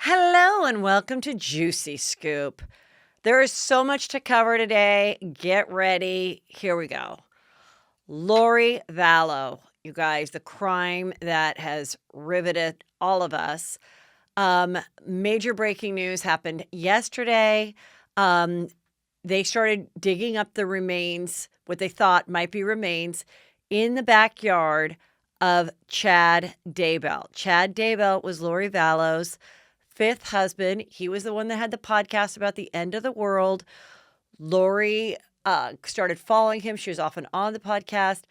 Hello and welcome to Juicy Scoop. There is so much to cover today. Get ready. Here we go. Lori Vallow, you guys, the crime that has riveted all of us. Major breaking news happened yesterday. They started digging up the remains, what they thought might be remains, in the backyard of Chad Daybell. Chad Daybell was Lori Vallow's fifth husband. He was the one that had the podcast about the end of the world. Lori started following him. She was often on the podcast.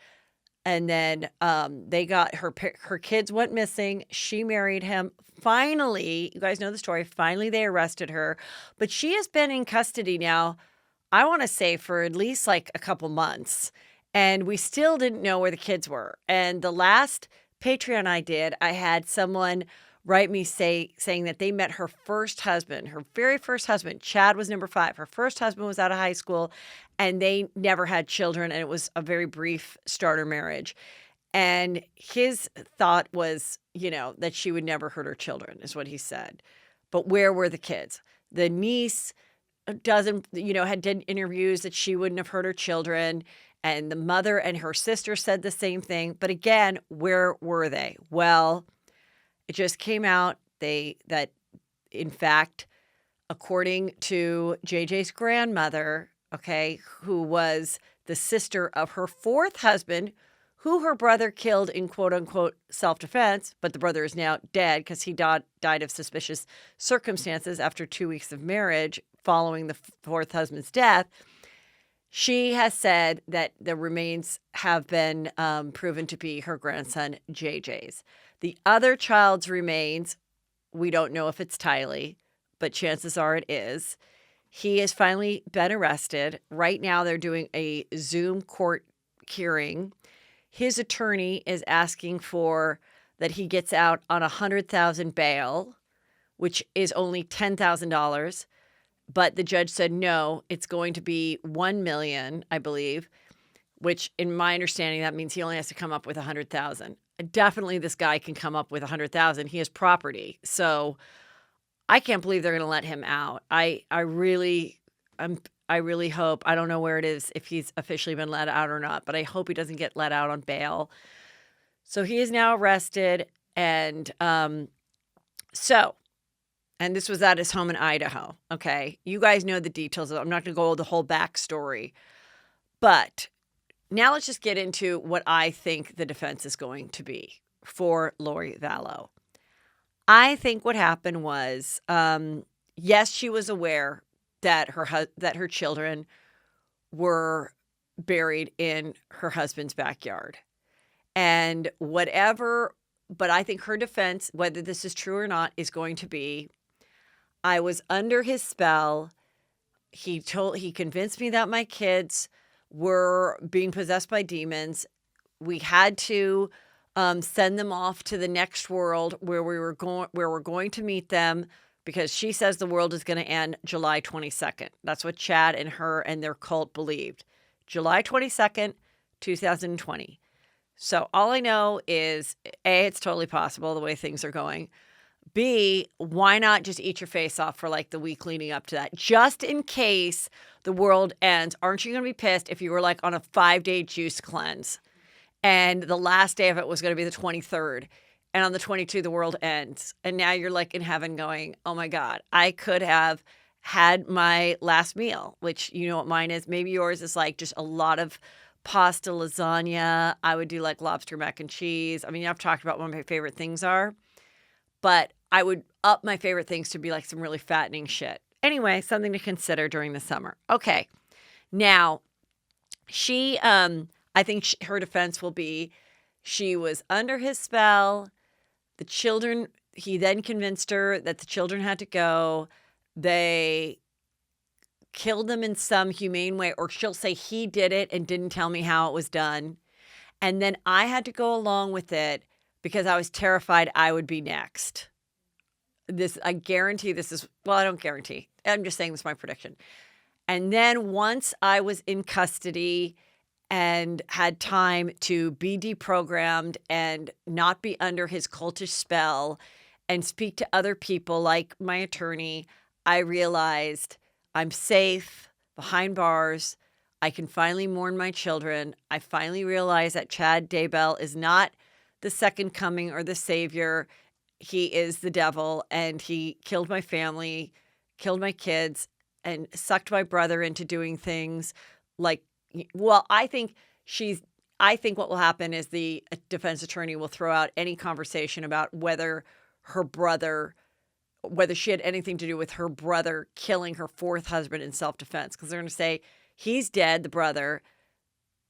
And then they got her kids went missing. She married him. Finally, you guys know the story. Finally, they arrested her. But she has been in custody now, I want to say, for at least like a couple months. And we still didn't know where the kids were. And the last Patreon I did, I had someone write me saying that they met her first husband, her very first husband. Chad was number 5. Her first husband was out of high school and they never had children. And it was a very brief starter marriage. And his thought was, that she would never hurt her children, is what he said. But where were the kids? The niece doesn't, had done interviews that she wouldn't have hurt her children. And the mother and her sister said the same thing. But again, where were they? Well, it just came out that in fact, according to JJ's grandmother, who was the sister of her fourth husband, who her brother killed in quote unquote self-defense, but the brother is now dead because he died of suspicious circumstances after 2 weeks of marriage following the fourth husband's death. She has said that the remains have been proven to be her grandson JJ's. The other child's remains, we don't know if it's Tylee, but chances are it is. He has finally been arrested. Right now, they're doing a Zoom court hearing. His attorney is asking for that he gets out on $100,000 bail, which is only $10,000. But the judge said, no, it's going to be $1 million, I believe, which in my understanding, that means he only has to come up with $100,000. Definitely this guy can come up with $100,000. He has property. So I can't believe they're going to let him out. I really hope, I don't know where it is, if he's officially been let out or not, but I hope he doesn't get let out on bail. So he is now arrested. And and this was at his home in Idaho. Okay. You guys know the details. I'm not going to go the whole backstory, but now let's just get into what I think the defense is going to be for Lori Vallow. I think what happened was, yes, she was aware that her children were buried in her husband's backyard. And whatever, but I think her defense, whether this is true or not, is going to be, I was under his spell. He convinced me that my kids were being possessed by demons. We had to send them off to the next world where we're going to meet them, because she says the world is going to end July 22nd. That's what Chad and her and their cult believed. July 22nd, 2020. So all I know is, A, it's totally possible the way things are going. B, why not just eat your face off for like the week leading up to that? Just in case the world ends, aren't you going to be pissed if you were like on a 5-day juice cleanse and the last day of it was going to be the 23rd, and on the 22th the world ends, and now you're like in heaven going, oh my God, I could have had my last meal, which you know what mine is. Maybe yours is like just a lot of pasta, lasagna. I would do like lobster mac and cheese. I mean, I've talked about what my favorite things are, but I would up my favorite things to be like some really fattening shit. Anyway, something to consider during the summer. Okay. Now, she, I think her defense will be she was under his spell. The children, he then convinced her that the children had to go. They killed them in some humane way, or she'll say he did it and didn't tell me how it was done. And then I had to go along with it because I was terrified I would be next. I guarantee this is, well, I don't guarantee. I'm just saying this is my prediction. And then once I was in custody and had time to be deprogrammed and not be under his cultish spell and speak to other people like my attorney, I realized I'm safe behind bars. I can finally mourn my children. I finally realized that Chad Daybell is not the second coming or the savior. He is the devil, and he killed my family, killed my kids, and sucked my brother into doing things like, well, I think what will happen is the defense attorney will throw out any conversation about whether she had anything to do with her brother killing her fourth husband in self-defense. Because they're going to say, he's dead, the brother.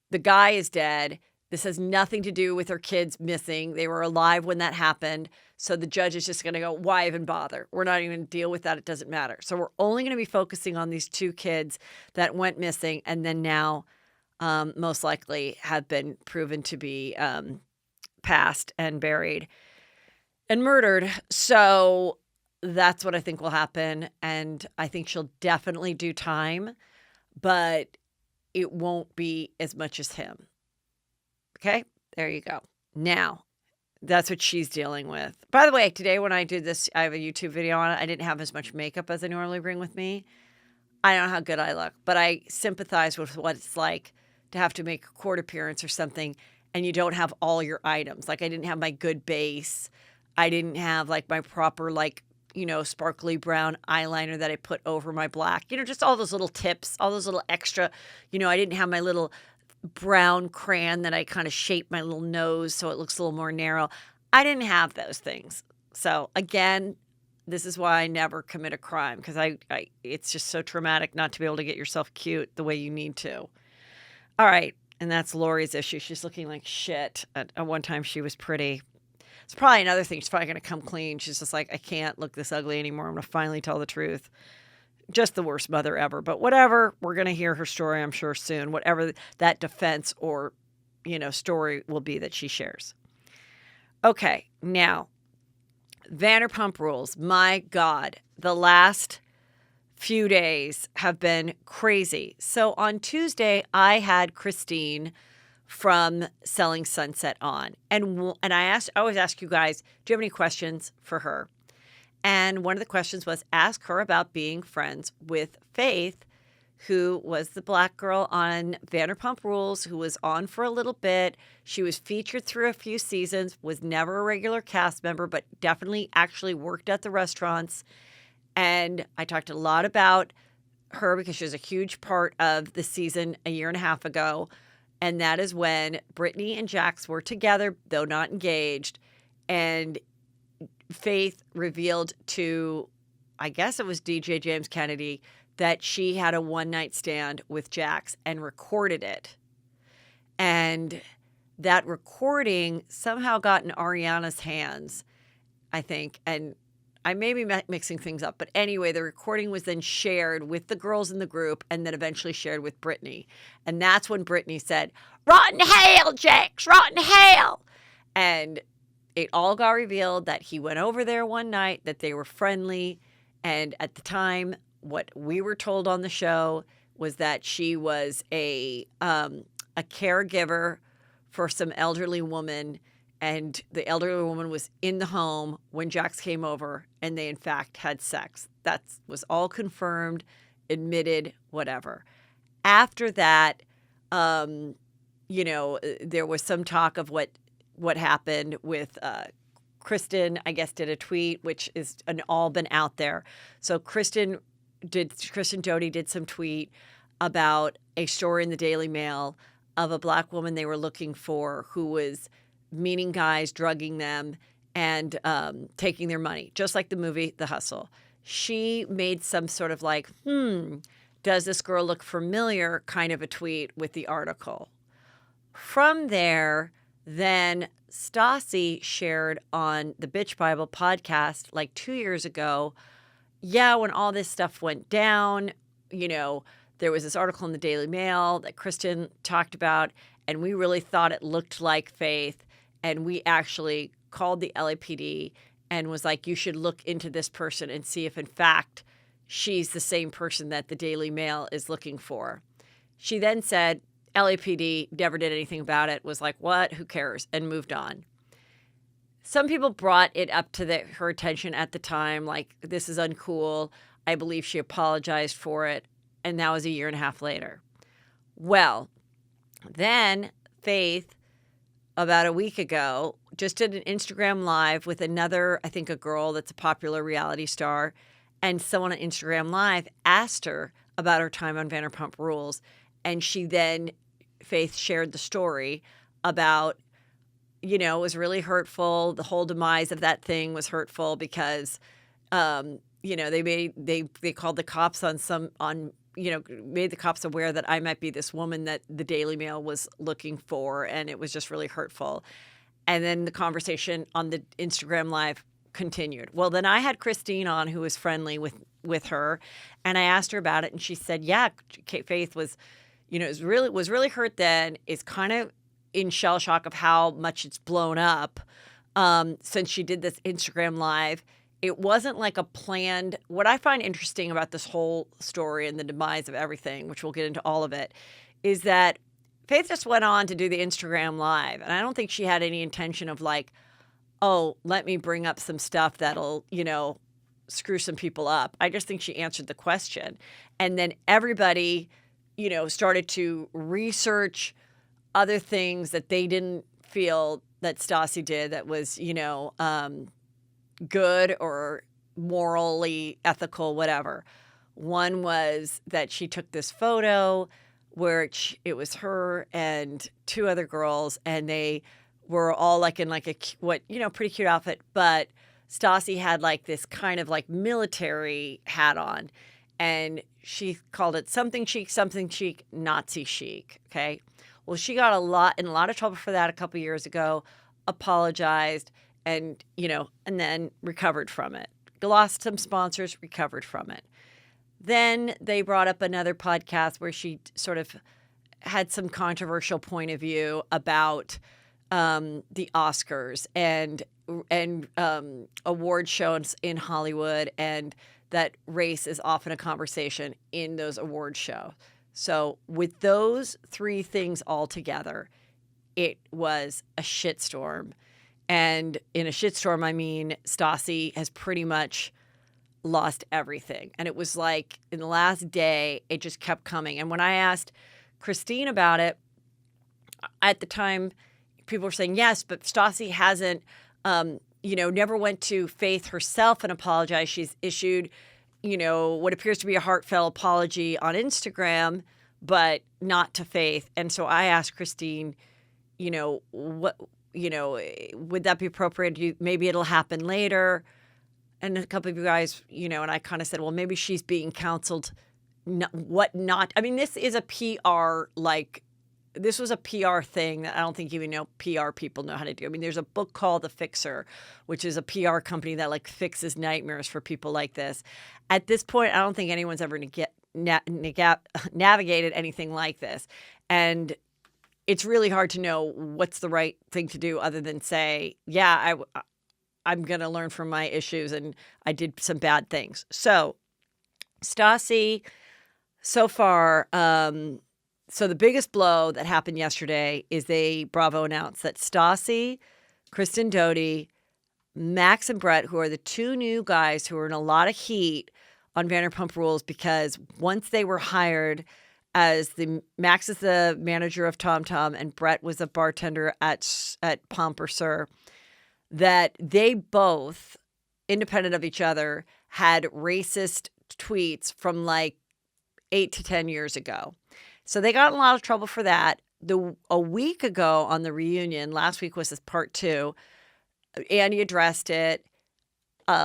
The guy is dead. This has nothing to do with her kids missing. They were alive when that happened. So the judge is just going to go, why even bother? We're not even going to deal with that. It doesn't matter. So we're only going to be focusing on these two kids that went missing and then now most likely have been proven to be passed and buried and murdered. So that's what I think will happen. And I think she'll definitely do time, but it won't be as much as him. Okay, there you go. Now, that's what she's dealing with. By the way, today when I did this, I have a YouTube video on it. I didn't have as much makeup as I normally bring with me. I don't know how good I look, but I sympathize with what it's like to have to make a court appearance or something and you don't have all your items. Like I didn't have my good base. I didn't have like my proper sparkly brown eyeliner that I put over my black. Just all those little tips, all those little extra, I didn't have my little brown crayon that I kind of shaped my little nose so it looks a little more narrow. I didn't have those things. So again, this is why I never commit a crime because it's just so traumatic not to be able to get yourself cute the way you need to. All right. And that's Lori's issue. She's looking like shit. At one time she was pretty. It's probably another thing. She's probably going to come clean. She's just like, I can't look this ugly anymore. I'm going to finally tell the truth. Just the worst mother ever. But whatever, we're going to hear her story, I'm sure, soon. Whatever that defense or, story will be that she shares. Okay, now, Vanderpump Rules. My God, the last few days have been crazy. So on Tuesday, I had Kristen from Selling Sunset on. And I always ask you guys, do you have any questions for her? And one of the questions was ask her about being friends with Faith, who was the black girl on Vanderpump Rules, who was on for a little bit. She was featured through a few seasons, was never a regular cast member, but definitely actually worked at the restaurants. And I talked a lot about her because she was a huge part of the season a year and a half ago. And that is when Brittany and Jax were together, though not engaged. And Faith revealed to, I guess it was DJ James Kennedy, that she had a one-night stand with Jax and recorded it. And that recording somehow got in Ariana's hands, I think. And I may be mixing things up. But anyway, the recording was then shared with the girls in the group and then eventually shared with Brittany. And that's when Brittany said, "Rotten hell, Jax, rotten hell." And it all got revealed that he went over there one night, that they were friendly. And at the time, what we were told on the show was that she was a caregiver for some elderly woman. And the elderly woman was in the home when Jax came over and they, in fact, had sex. That was all confirmed, admitted, whatever. After that, there was some talk of what happened with Kristen, I guess, did a tweet, which is all been out there. So Kristen Doty did some tweet about a story in the Daily Mail of a black woman they were looking for who was meeting guys, drugging them, and taking their money, just like the movie The Hustle. She made some sort of like, does this girl look familiar kind of a tweet with the article. From there, then Stassi shared on the Bitch Bible podcast like 2 years ago, when all this stuff went down, there was this article in the Daily Mail that Kristen talked about, and we really thought it looked like Faith. And we actually called the LAPD and was like, you should look into this person and see if, in fact, she's the same person that the Daily Mail is looking for. She then said, LAPD never did anything about it, was like, what? Who cares? And moved on. some people brought it up to her attention at the time, like, this is uncool. I believe she apologized for it. And that was a year and a half later. Well, then Faith, about a week ago, just did an Instagram Live with another, I think a girl that's a popular reality star. And someone on Instagram Live asked her about her time on Vanderpump Rules. And she then, Faith shared the story about, it was really hurtful. The whole demise of that thing was hurtful because, they called the cops made the cops aware that I might be this woman that the Daily Mail was looking for. And it was just really hurtful. And then the conversation on the Instagram Live continued. Well, then I had Christine on, who was friendly with her. And I asked her about it. And she said, yeah, Faith was, was really hurt then, is kind of in shell shock of how much it's blown up since she did this Instagram Live. It wasn't like a planned. What I find interesting about this whole story and the demise of everything, which we'll get into all of it, is that Faith just went on to do the Instagram Live. And I don't think she had any intention of like, oh, let me bring up some stuff that'll, screw some people up. I just think she answered the question. And then everybody, started to research other things that they didn't feel that Stassi did that was, good or morally ethical, whatever. One was that she took this photo where it was her and two other girls, and they were all like in like a pretty cute outfit, but Stassi had like this kind of like military hat on, and she called it something chic, Nazi chic. Okay. Well, she got in a lot of trouble for that a couple years ago, apologized, and, and then recovered from it. Lost some sponsors, recovered from it. Then they brought up another podcast where she sort of had some controversial point of view about the Oscars and award shows in Hollywood, and that race is often a conversation in those award shows. So with those three things all together, it was a shitstorm. And in a shitstorm, I mean, Stassi has pretty much lost everything. And it was like in the last day, it just kept coming. And when I asked Christine about it, at the time, people were saying, yes, but Stassi hasn't, never went to Faith herself and apologized. She's issued, what appears to be a heartfelt apology on Instagram, but not to Faith. And so I asked Christine, what, would that be appropriate? Maybe it'll happen later. And a couple of you guys, and I kind of said, well, maybe she's being counseled what not. I mean, this is a PR, this was a PR thing that I don't think even PR people know how to do. I mean, there's a book called The Fixer, which is a PR company that fixes nightmares for people like this. At this point, I don't think anyone's ever navigated anything like this. And it's really hard to know what's the right thing to do other than say, yeah, I'm going to learn from my issues and I did some bad things. So Stassi, so far, so the biggest blow that happened yesterday is Bravo announced that Stassi, Kristen Doty, Max and Brett, who are the two new guys who are in a lot of heat on Vanderpump Rules because once they were hired as Max is the manager of Tom Tom and Brett was a bartender at Pomp or Sir, that they both, independent of each other, had racist tweets from 8 to 10 years ago. So they got in a lot of trouble for that. A week ago on the reunion, last week was this part 2, Andy addressed it.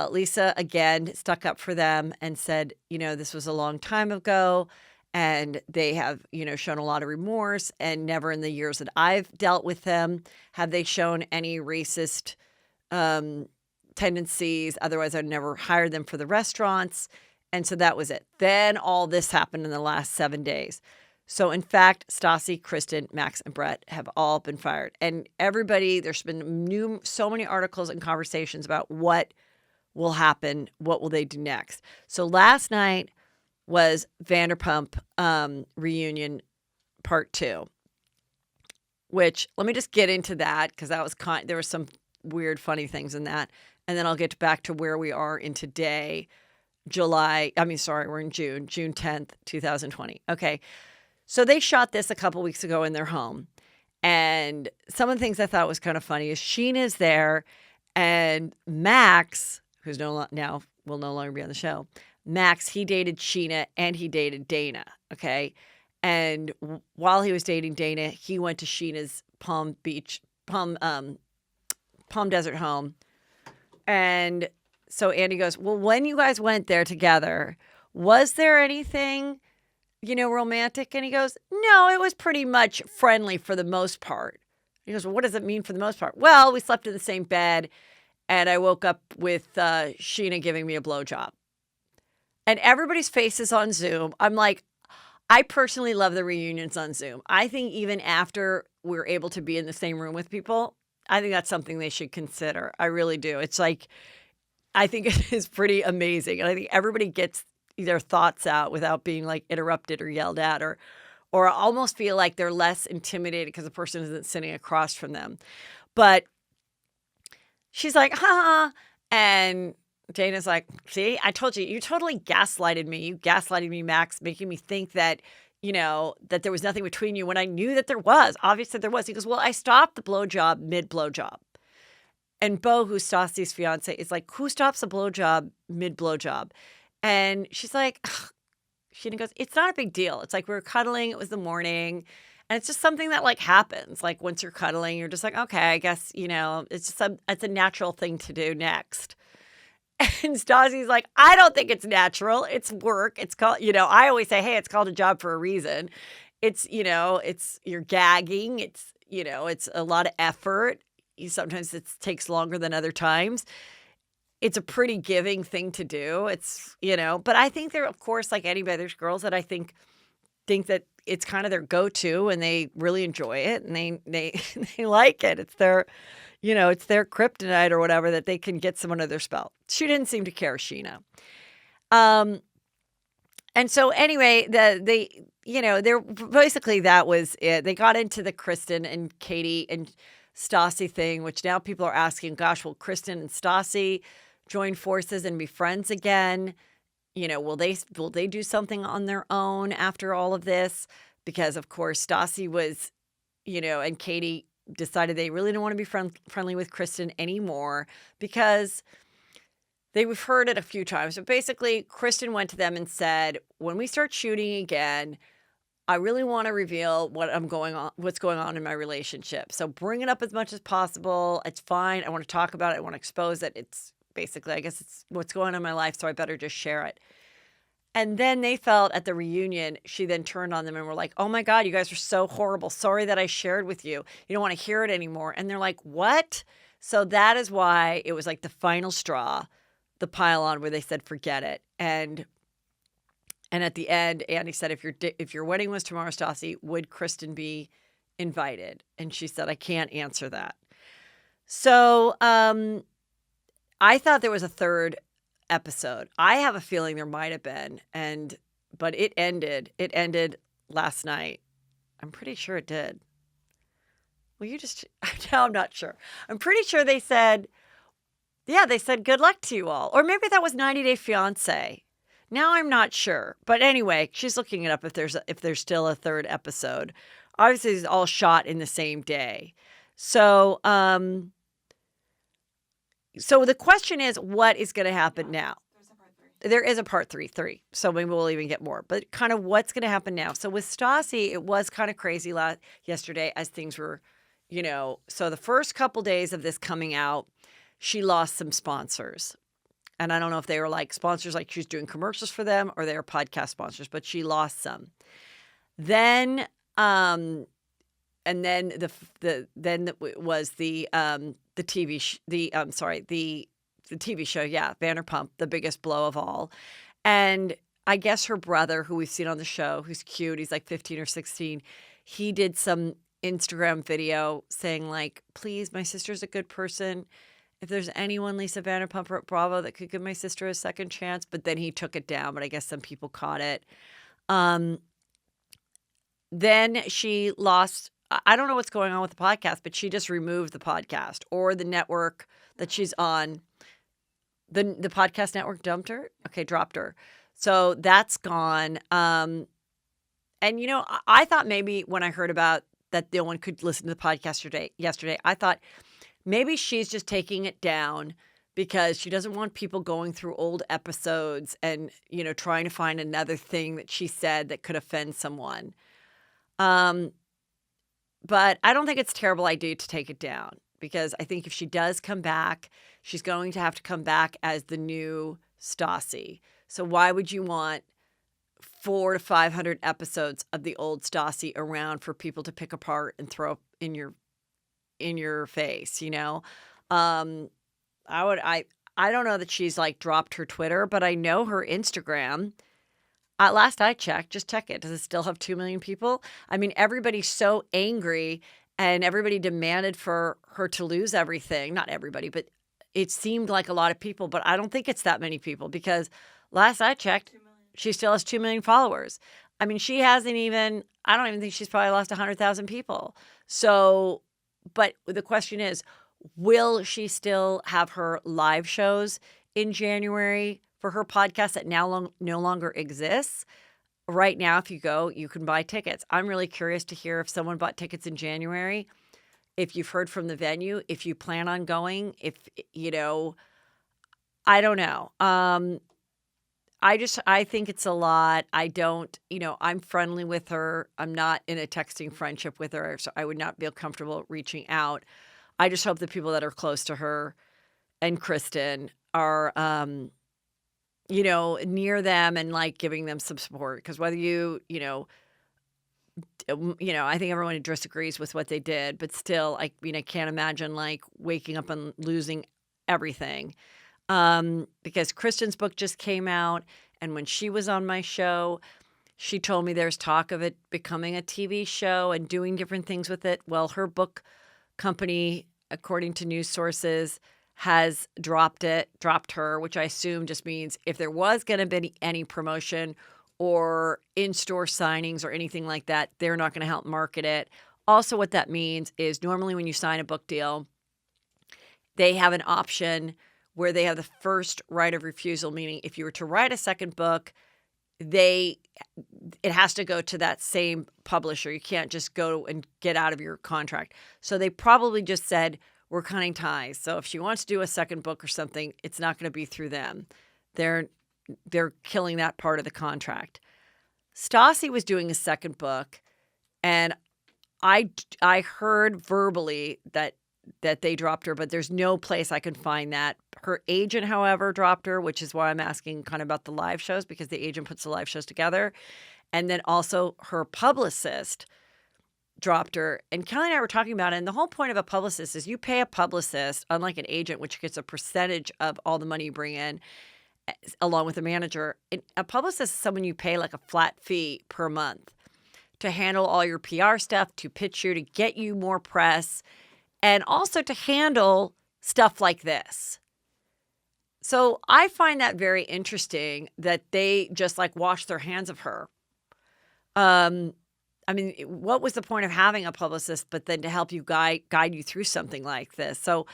Lisa, again, stuck up for them and said, this was a long time ago. And they have, shown a lot of remorse. And never in the years that I've dealt with them have they shown any racist tendencies. Otherwise, I'd never hired them for the restaurants. And so that was it. Then all this happened in the last 7 days. So, in fact, Stassi, Kristen, Max, and Brett have all been fired. And everybody, there's been so many articles and conversations about what will happen, what will they do next. So last night was Vanderpump reunion part 2, which let me just get into that because that was there was some weird, funny things in that. And then I'll get back to where we are in today, we're in June 10th, 2020. Okay. So they shot this a couple weeks ago in their home. And some of the things I thought was kind of funny is Sheena's there and Max, who's now will no longer be on the show. Max, he dated Sheena and he dated Dana. Okay. And while he was dating Dana, he went to Sheena's Palm Desert home. And so Andy goes, well, when you guys went there together, was there anything, romantic? And he goes, no, it was pretty much friendly for the most part. He goes, well, what does it mean for the most part? Well, we slept in the same bed and I woke up with Sheena giving me a blowjob. And everybody's faces on Zoom. I'm like, I personally love the reunions on Zoom. I think even after we're able to be in the same room with people, I think that's something they should consider. I really do. It's like, I think it is pretty amazing. And I think everybody gets their thoughts out without being like interrupted or yelled at or almost feel like they're less intimidated because the person isn't sitting across from them. But she's like, ha. And Dana's like, see, I told you, you totally gaslighted me. You gaslighted me, Max, making me think that, that there was nothing between you when I knew that there was. Obviously there was. He goes, well, I stopped the blowjob mid-blowjob. And Bo, who's Stassi's fiance, is like, who stops a blowjob mid-blowjob? And she's like, ugh. She goes, it's not a big deal. It's like we were cuddling. It was the morning. And it's just something that like happens. Like once you're cuddling, you're just like, okay, I guess, it's a natural thing to do next. And Stassi's like, I don't think it's natural. It's work. It's called, I always say, hey, it's called a job for a reason. It's, you're gagging. It's, it's a lot of effort. Sometimes it takes longer than other times. It's a pretty giving thing to do. It's, but I think there, of course, like anybody, there's girls that I think that it's kind of their go-to and they really enjoy it and they like it. It's their, it's their kryptonite or whatever that they can get someone under their spell. She didn't seem to care, Sheena. And so anyway, they're basically that was it. They got into the Kristen and Katie and Stassi thing, which now people are asking, gosh, will Kristen and Stassi join forces and be friends again? Will they do something on their own after all of this? Because of course Stassi was, and Katie decided they really don't want to be friendly with Kristen anymore because we've heard it a few times. But basically Kristen went to them and said, when we start shooting again, I really want to reveal what's going on in my relationship. So bring it up as much as possible. It's fine. I want to talk about it. I want to expose it. It's basically, I guess it's what's going on in my life. So I better just share it. And then they felt at the reunion, she then turned on them and were like, oh my God, you guys are so horrible. Sorry that I shared with you. You don't want to hear it anymore. And they're like, what? So that is why it was like the final straw, the pile on where they said, forget it. And at the end, Andy said, if your wedding was tomorrow, Stassi, would Kristen be invited? And she said, I can't answer that. So I thought there was a third episode. I have a feeling there might have been, but it ended. It ended last night. I'm pretty sure it did. Well, now I'm not sure. I'm pretty sure they said good luck to you all. Or maybe that was 90 Day Fiance. Now I'm not sure. But anyway, she's looking it up if there's still a third episode. Obviously, it's all shot in the same day. So the question is, what is going to happen now? There's a part 3. There is a part 3. So maybe we'll even get more. But kind of what's going to happen now? So with Stassi, it was kind of crazy yesterday as things were, so the first couple days of this coming out, she lost some sponsors. And I don't know if they were like sponsors, like she was doing commercials for them, or they were podcast sponsors, but she lost some. Then, and then then it was the TV the TV show, yeah, Vanderpump, the biggest blow of all. And I guess her brother, who we've seen on the show, who's cute, he's like 15 or 16, he did some Instagram video saying like, please, my sister's a good person. If there's anyone, Lisa Vanderpump or Bravo, that could give my sister a second chance. But then he took it down, but I guess some people caught it. Then she lost I don't know what's going on with the podcast, but she just removed the podcast or the network that she's on. The podcast network dropped her. So that's gone. And I thought maybe when I heard about that no one could listen to the podcast yesterday, I thought maybe she's just taking it down because she doesn't want people going through old episodes and, trying to find another thing that she said that could offend someone. But I don't think it's a terrible idea to take it down because I think if she does come back, she's going to have to come back as the new Stassi. So why would you want 400 to 500 episodes of the old Stassi around for people to pick apart and throw in your face? I don't know that she's like dropped her Twitter, but I know her Instagram. Last I checked, just check it. Does it still have 2 million people? I mean, everybody's so angry and everybody demanded for her to lose everything. Not everybody, but it seemed like a lot of people. But I don't think it's that many people because last I checked, she still has 2 million followers. I mean, I don't even think she's probably lost 100,000 people. So, but the question is, will she still have her live shows in January for her podcast that now no longer exists? Right now, if you go, you can buy tickets. I'm really curious to hear if someone bought tickets in January, if you've heard from the venue, if you plan on going, I don't know. I think it's a lot. I'm friendly with her. I'm not in a texting friendship with her, so I would not feel comfortable reaching out. I just hope the people that are close to her and Kristen are, near them and like giving them some support. Because whether I think everyone disagrees with what they did, but still, I can't imagine like waking up and losing everything. Because Kristen's book just came out, and when she was on my show, she told me there's talk of it becoming a TV show and doing different things with it. Well, her book company, according to news sources, has dropped her, which I assume just means if there was going to be any promotion or in-store signings or anything like that, they're not going to help market it. Also, what that means is normally when you sign a book deal, they have an option where they have the first right of refusal, meaning if you were to write a second book, it has to go to that same publisher. You can't just go and get out of your contract. So they probably just said, we're cutting ties. So if she wants to do a second book or something, it's not going to be through them. They're killing that part of the contract. Stassi was doing a second book, and I heard verbally that they dropped her, but there's no place I can find that. Her agent, however, dropped her, which is why I'm asking kind of about the live shows, because the agent puts the live shows together. And then also her publicist dropped her. And Kelly and I were talking about it, and the whole point of a publicist is you pay a publicist, unlike an agent, which gets a percentage of all the money you bring in, along with a manager. A publicist is someone you pay like a flat fee per month to handle all your PR stuff, to pitch you, to get you more press, and also to handle stuff like this. So I find that very interesting that they just like wash their hands of her. I mean, what was the point of having a publicist, but then to help you guide you through something like this? So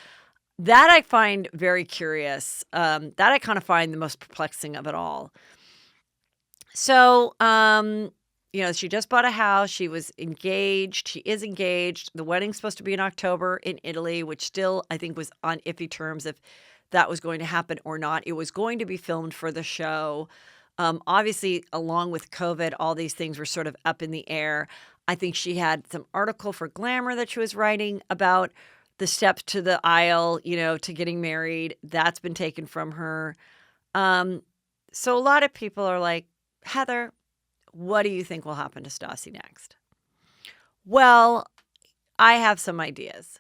that I find very curious. That I kind of find the most perplexing of it all. So, she just bought a house. She was engaged. She is engaged. The wedding's supposed to be in October in Italy, which still I think was on iffy terms if that was going to happen or not. It was going to be filmed for the show. Obviously, along with COVID, all these things were sort of up in the air. I think she had some article for Glamour that she was writing about the steps to the aisle, to getting married. That's been taken from her. So a lot of people are like, Heather, what do you think will happen to Stassi next? Well, I have some ideas.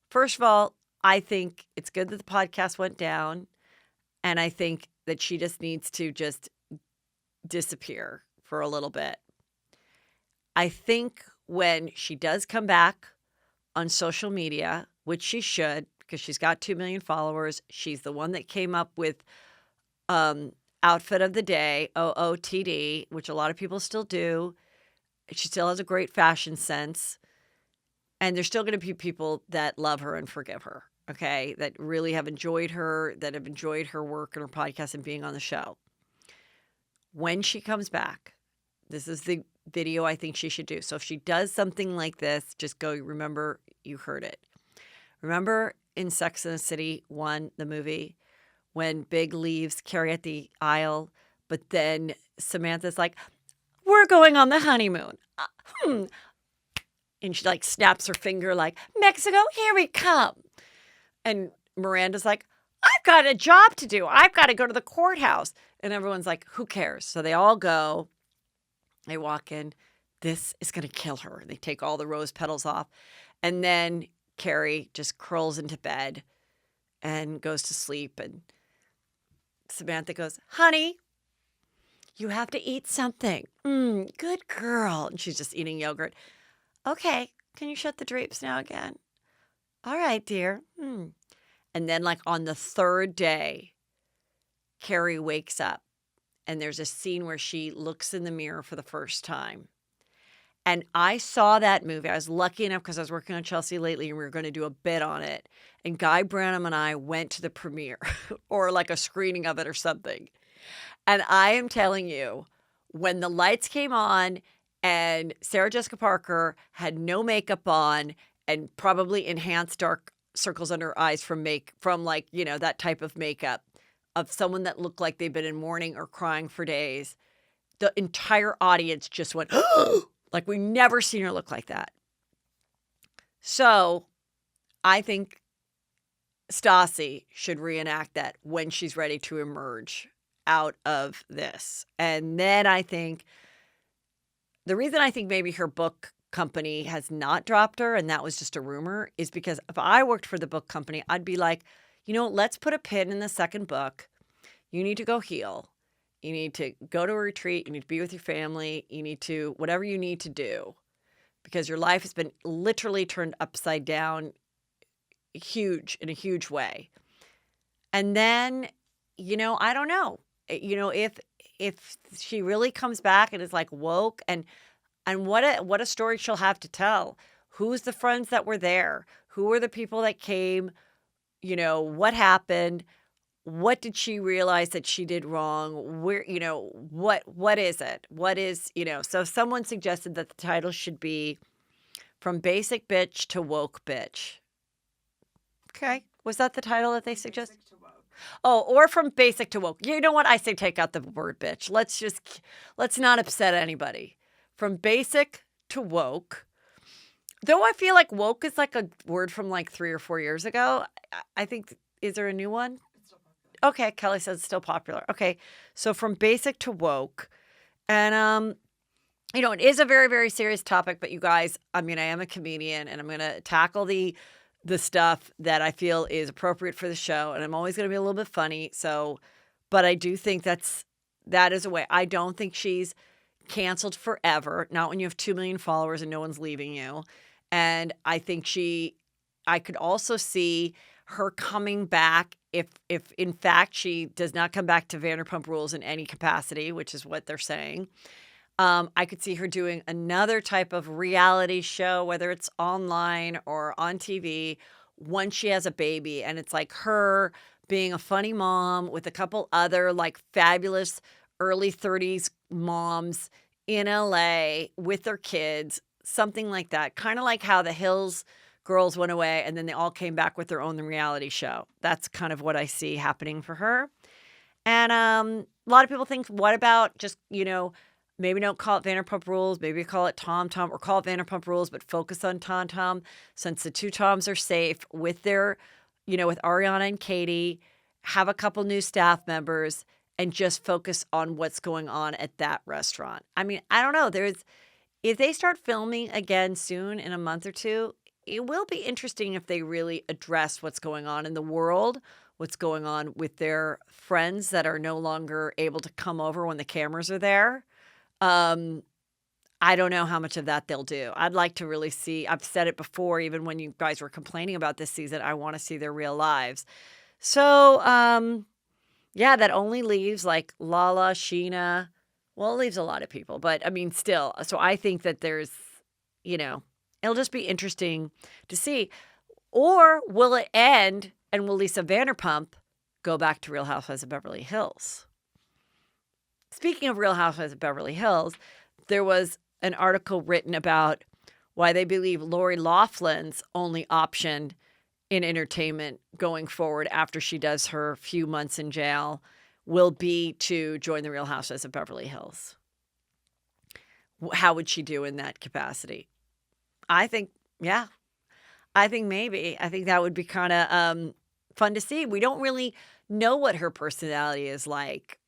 First of all, I think it's good that the podcast went down, and I think that she just needs to just disappear for a little bit. I think when she does come back on social media, which she should, because she's got 2 million followers, she's the one that came up with outfit of the day, OOTD, which a lot of people still do. She still has a great fashion sense. And there's still going to be people that love her and forgive her, okay? That really have enjoyed her, that have enjoyed her work and her podcast and being on the show. When she comes back, this is the video I think she should do. So if she does something like this, just go, remember you heard it. Remember in Sex and the City 1, the movie, when Big leaves Carrie at the aisle, but then Samantha's like, we're going on the honeymoon. And she like snaps her finger like, Mexico, here we come. And Miranda's like, I've got a job to do. I've got to go to the courthouse. And everyone's like, who cares? So they all go. They walk in. This is going to kill her. They take all the rose petals off. And then Carrie just curls into bed and goes to sleep. And Samantha goes, honey, you have to eat something. Good girl. And she's just eating yogurt. Okay, can you shut the drapes now again? All right, dear. And then like on the third day, Carrie wakes up and there's a scene where she looks in the mirror for the first time. And I saw that movie. I was lucky enough because I was working on Chelsea lately and we were going to do a bit on it. And Guy Branum and I went to the premiere or like a screening of it or something. And I am telling you, when the lights came on and Sarah Jessica Parker had no makeup on and probably enhanced dark circles under her eyes from like, that type of makeup of someone that looked like they've been in mourning or crying for days, the entire audience just went, like we never seen her look like that. So I think Stassi should reenact that when she's ready to emerge out of this. And then I think the reason I think maybe her book company has not dropped her, and that was just a rumor, is because if I worked for the book company, I'd be like, let's put a pin in the second book. You need to go heal. You need to go to a retreat. You need to be with your family. You need to, whatever you need to do, because your life has been literally turned upside down in a huge way. And then, I don't know, if she really comes back and is like woke and what a story she'll have to tell. Who's the friends that were there? Who were the people that came? What happened? What did she realize that she did wrong? Where, what is it? What is, so someone suggested that the title should be From Basic Bitch to Woke Bitch. Okay. Was that the title that they suggested? Oh, or From Basic to Woke. You know what? I say take out the word bitch. Let's not upset anybody. From Basic to Woke. Though I feel like woke is like a word from like 3 or 4 years ago. I think, is there a new one? It's still popular. Okay, Kelly says it's still popular. Okay, so From Basic to Woke. And, it is a very, very serious topic, but you guys, I am a comedian and I'm going to tackle the stuff that I feel is appropriate for the show. And I'm always going to be a little bit funny. So, but I do think that is a way. I don't think she's canceled forever. Not when you have 2 million followers and no one's leaving you. And I think I could also see her coming back if in fact she does not come back to Vanderpump Rules in any capacity, which is what they're saying. I could see her doing another type of reality show, whether it's online or on TV, once she has a baby. And it's like her being a funny mom with a couple other like fabulous early 30s moms in LA with their kids, something like that. Kind of like how the Hills girls went away and then they all came back with their own reality show. That's kind of what I see happening for her. And a lot of people think, what about just, maybe don't call it Vanderpump Rules, maybe call it Tom Tom, or call it Vanderpump Rules, but focus on Tom Tom, since the two Toms are safe with their, with Ariana and Katie, have a couple new staff members, and just focus on what's going on at that restaurant. I don't know. If they start filming again soon in a month or two, it will be interesting if they really address what's going on in the world, what's going on with their friends that are no longer able to come over when the cameras are there. I don't know how much of that they'll do. I'd like to really see, I've said it before, even when you guys were complaining about this season, I want to see their real lives. So, yeah, that only leaves like Lala, Sheena. Well, it leaves a lot of people, but still. So I think that there's, It'll just be interesting to see. Or will it end and will Lisa Vanderpump go back to Real Housewives of Beverly Hills? Speaking of Real Housewives of Beverly Hills, there was an article written about why they believe Lori Loughlin's only option in entertainment going forward after she does her few months in jail will be to join the Real Housewives of Beverly Hills. How would she do in that capacity? I think, yeah, I think maybe. I think that would be kind of fun to see. We don't really know what her personality is like.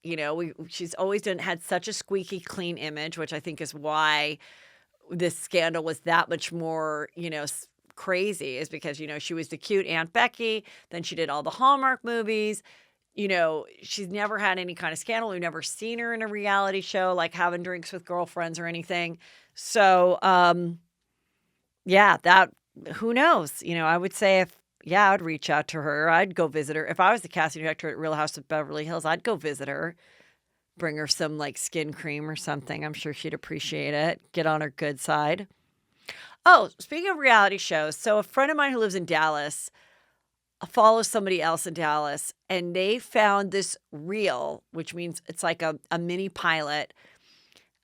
She's always had such a squeaky clean image, which I think is why this scandal was that much more, crazy, is because, she was the cute Aunt Becky. Then she did all the Hallmark movies. She's never had any kind of scandal. We've never seen her in a reality show, like having drinks with girlfriends or anything. So, who knows? I would say I'd reach out to her. I'd go visit her. If I was the casting director at Real House of Beverly Hills, I'd go visit her, bring her some like skin cream or something. I'm sure she'd appreciate it. Get on her good side. Oh, speaking of reality shows, so a friend of mine who lives in Dallas follows somebody else in Dallas, and they found this reel, which means it's like a mini pilot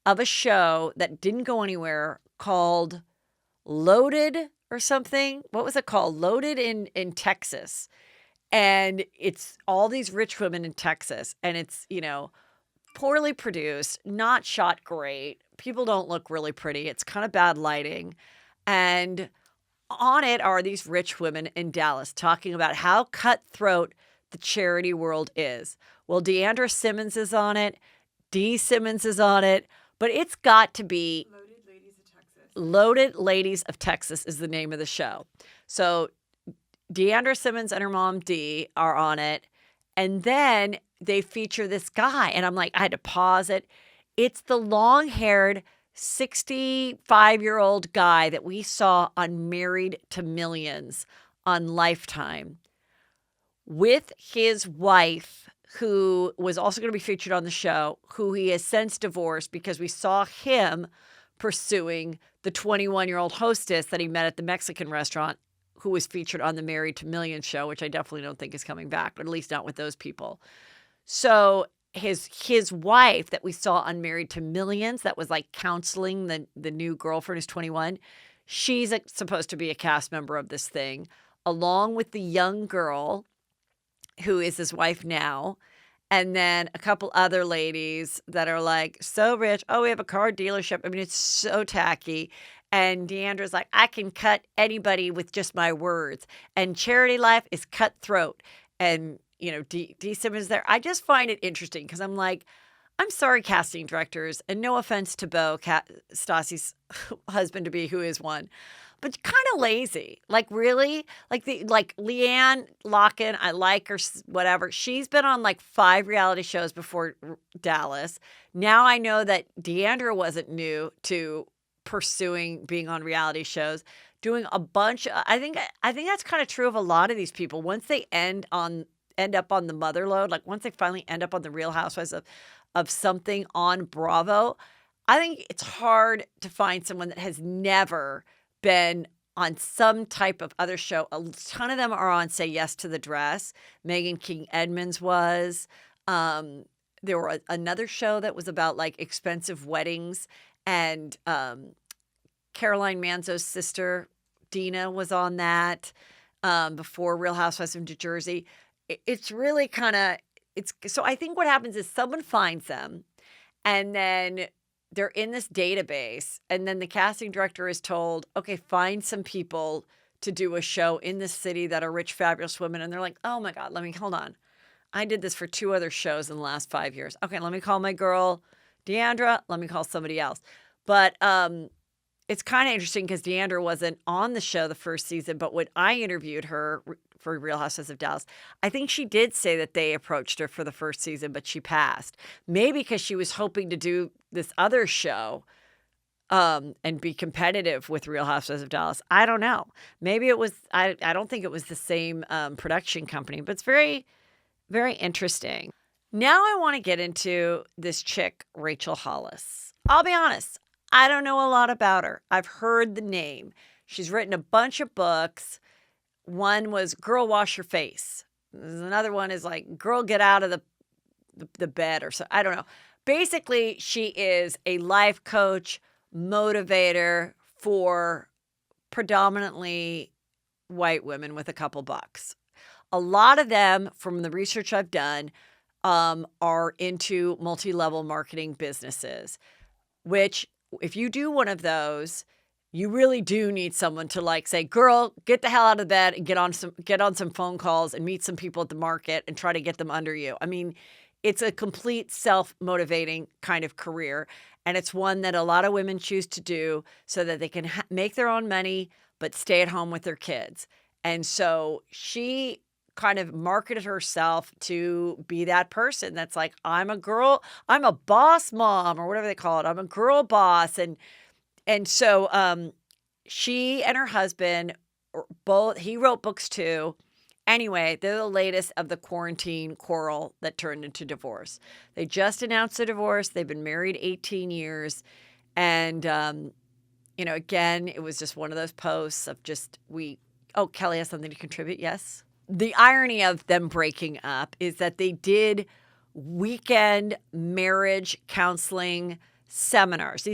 of a show that didn't go anywhere called Loaded or something. What was it called? Loaded in Texas. And it's all these rich women in Texas, and it's, poorly produced, not shot great. People don't look really pretty. It's kind of bad lighting. And on it are these rich women in Dallas talking about how cutthroat the charity world is. Well, Deandra Simmons is on it. Dee Simmons is on it. But it's got to be Loaded Ladies of Texas. Loaded Ladies of Texas is the name of the show. So Deandra Simmons and her mom, Dee, are on it. And then they feature this guy. And I'm like, I had to pause it. It's the long-haired 65-year-old guy that we saw on Married to Millions on Lifetime with his wife, who was also going to be featured on the show, who he has since divorced because we saw him pursuing the 21-year-old hostess that he met at the Mexican restaurant, who was featured on the Married to Millions show, which I definitely don't think is coming back, but at least not with those people. So his wife that we saw on Married to Millions, that was like counseling the new girlfriend who's 21, she's supposed to be a cast member of this thing, along with the young girl who is his wife now, and then a couple other ladies that are like so rich. Oh, we have a car dealership. I mean, it's so tacky. And Deandra's like, I can cut anybody with just my words. And charity life is cutthroat. And Dee Simmons there. I just find it interesting because I'm like, I'm sorry, casting directors, and no offense to Beau, Stassi's husband-to-be, who is one, but kind of lazy. Like, really? Like Leanne Loughlin, I like her, whatever. She's been on like 5 reality shows before Dallas. Now I know that Deandra wasn't new to pursuing being on reality shows, doing a bunch. I think that's kind of true of a lot of these people. Once they end up on the mother load, like once they finally end up on the Real Housewives of something on Bravo, I think it's hard to find someone that has never been on some type of other show. A ton of them are on Say Yes to the Dress. Megan King Edmonds was. There were another show that was about like expensive weddings, and Caroline Manzo's sister, Dina, was on that before Real Housewives of New Jersey. It's really kind of, so I think what happens is someone finds them, and then they're in this database, and then the casting director is told, okay, find some people to do a show in this city that are rich, fabulous women. And they're like, oh my God, hold on. I did this for 2 other shows in the last 5 years. Okay, let me call my girl Deandra. Let me call somebody else. But it's kind of interesting because Deandra wasn't on the show the first season, but when I interviewed her for Real Housewives of Dallas, I think she did say that they approached her for the first season, but she passed. Maybe because she was hoping to do this other show and be competitive with Real Housewives of Dallas. I don't know. Maybe it was, I don't think it was the same production company, but it's very, very interesting. Now I want to get into this chick, Rachel Hollis. I'll be honest, I don't know a lot about her. I've heard the name. She's written a bunch of books. One was Girl, Wash Your Face. There's another one is like Girl, Get Out of the bed or so. I don't know. Basically, she is a life coach, motivator for predominantly white women with a couple bucks. A lot of them, from the research I've done, are into multi-level marketing businesses, which if you do one of those, you really do need someone to like say, girl, get the hell out of bed and get on some phone calls and meet some people at the market and try to get them under you. I mean, it's a complete self-motivating kind of career. And it's one that a lot of women choose to do so that they can make their own money, but stay at home with their kids. And so she kind of marketed herself to be that person that's like, I'm a girl, I'm a boss mom, or whatever they call it. I'm a girl boss. And so she and her husband both, he wrote books too. Anyway, they're the latest of the quarantine quarrel that turned into divorce. They just announced a divorce. They've been married 18 years. And, again, it was just one of those posts of just Kelly has something to contribute. Yes. The irony of them breaking up is that they did weekend marriage counseling seminars.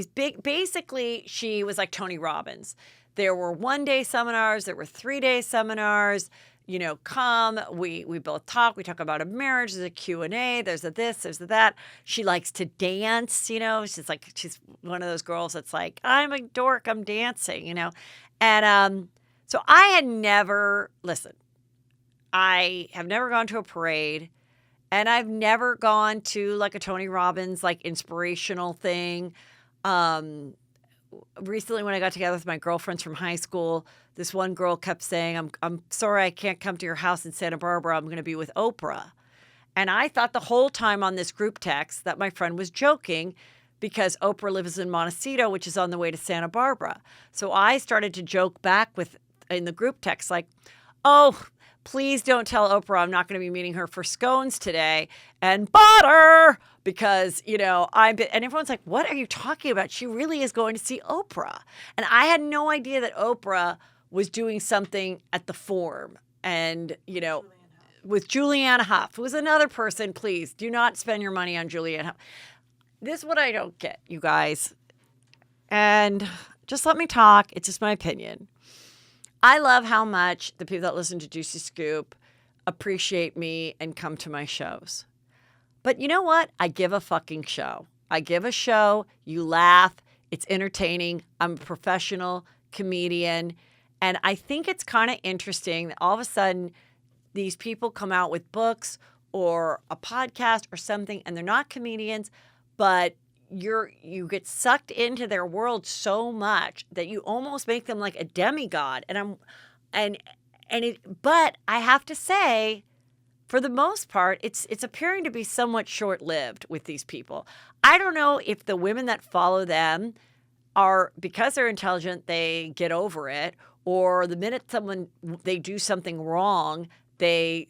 Basically, she was like Tony Robbins. There were 1-day seminars. There were 3-day seminars. We both talk. We talk about a marriage. There's a Q&A. There's a this. There's a that. She likes to dance. She's one of those girls that's like, I'm a dork. I'm dancing. And so I have never gone to a parade, and I've never gone to like a Tony Robbins like inspirational thing. Recently, when I got together with my girlfriends from high school, this one girl kept saying, I'm sorry I can't come to your house in Santa Barbara. I'm going to be with Oprah. And I thought the whole time on this group text that my friend was joking because Oprah lives in Montecito, which is on the way to Santa Barbara. So I started to joke back in the group text like, oh, please don't tell Oprah I'm not going to be meeting her for scones today and butter because, and everyone's like, what are you talking about? She really is going to see Oprah. And I had no idea that Oprah was doing something at the Forum and, with Julianne Hough, who was another person. Please do not spend your money on Julianne Hough. This is what I don't get, you guys. And just let me talk. It's just my opinion. I love how much the people that listen to Juicy Scoop appreciate me and come to my shows. But you know what? I give a fucking show. I give a show. You laugh. It's entertaining. I'm a professional comedian. And I think it's kind of interesting that all of a sudden these people come out with books or a podcast or something, and they're not comedians, but you get sucked into their world so much that you almost make them like a demigod. But I have to say, for the most part, it's appearing to be somewhat short-lived with these people. I don't know if the women that follow them are, because they're intelligent, they get over it, or the minute they do something wrong, they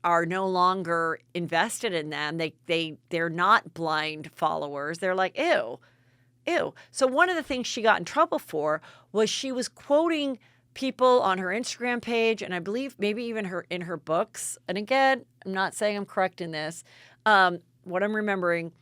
are no longer invested in them. They're not blind followers. They're like, ew. So one of the things she got in trouble for was she was quoting people on her Instagram page, and I believe maybe even in her books. And again, I'm not saying I'm correct in this, what I'm remembering,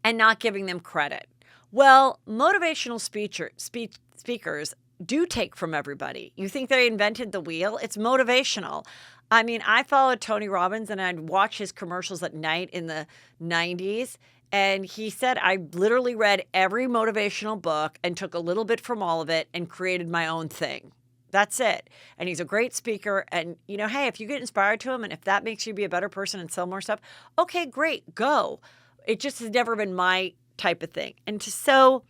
and not giving them credit. Well, motivational speakers do take from everybody. You think they invented the wheel? It's motivational. I mean, I followed Tony Robbins and I'd watch his commercials at night in the 90s. And he said, I literally read every motivational book and took a little bit from all of it and created my own thing. That's it. And he's a great speaker. And, hey, if you get inspired to him and if that makes you be a better person and sell more stuff, okay, great, go. It just has never been my type of thing. And so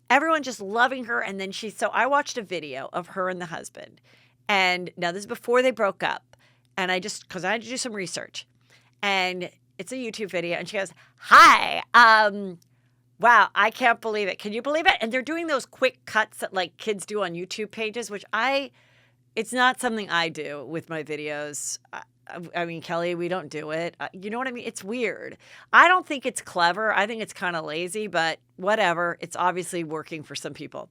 everyone just loving her. And then so I watched a video of her and the husband. And now this is before they broke up. And because I had to do some research. And it's a YouTube video. And she goes, hi, wow, I can't believe it. Can you believe it? And they're doing those quick cuts that like kids do on YouTube pages, which it's not something I do with my videos. I mean, Kelly, we don't do it. You know what I mean? It's weird. I don't think it's clever. I think it's kind of lazy, but whatever. It's obviously working for some people.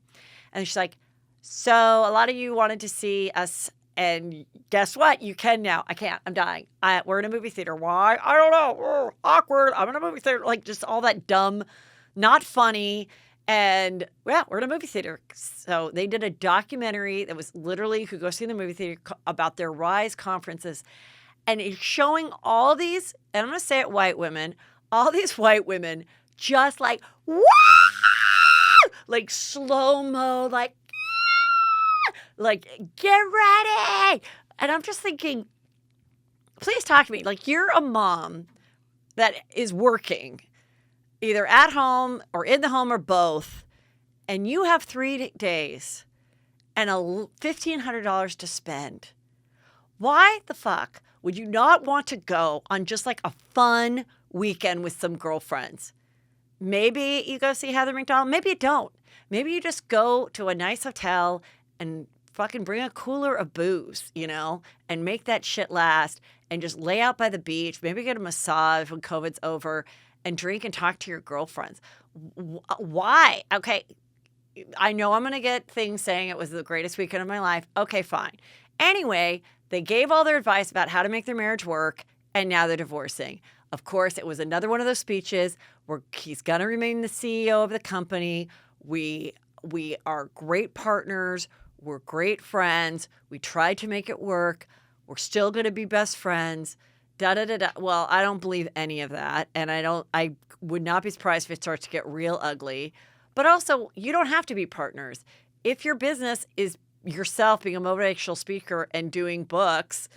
And she's like, So a lot of you wanted to see us, and guess what? You can now. I can't. I'm dying. We're in a movie theater. Why? I don't know. Awkward. I'm in a movie theater. Like just all that dumb, not funny. And yeah, we're in a movie theater. So they did a documentary that was literally, you could go see in the movie theater, about their Rise conferences. And it's showing all these, and I'm going to say it, white women, all these white women just like, wah! Like slow-mo, like, get ready. And I'm just thinking, please talk to me. Like, you're a mom that is working either at home or in the home or both, and you have 3 days and $1,500 to spend. Why the fuck would you not want to go on just like a fun weekend with some girlfriends? Maybe you go see Heather McDonald. Maybe you don't. Maybe you just go to a nice hotel and fucking bring a cooler of booze, and make that shit last and just lay out by the beach. Maybe get a massage when COVID's over and drink and talk to your girlfriends. Why? Okay. I know I'm going to get things saying it was the greatest weekend of my life. Okay, fine. Anyway, they gave all their advice about how to make their marriage work, and now they're divorcing. Of course, it was another one of those speeches where he's going to remain the CEO of the company. We are great partners. We're great friends. We tried to make it work. We're still going to be best friends. Da da da da. Well, I don't believe any of that, and I would not be surprised if it starts to get real ugly. But also, you don't have to be partners. If your business is yourself being a motivational speaker and doing books,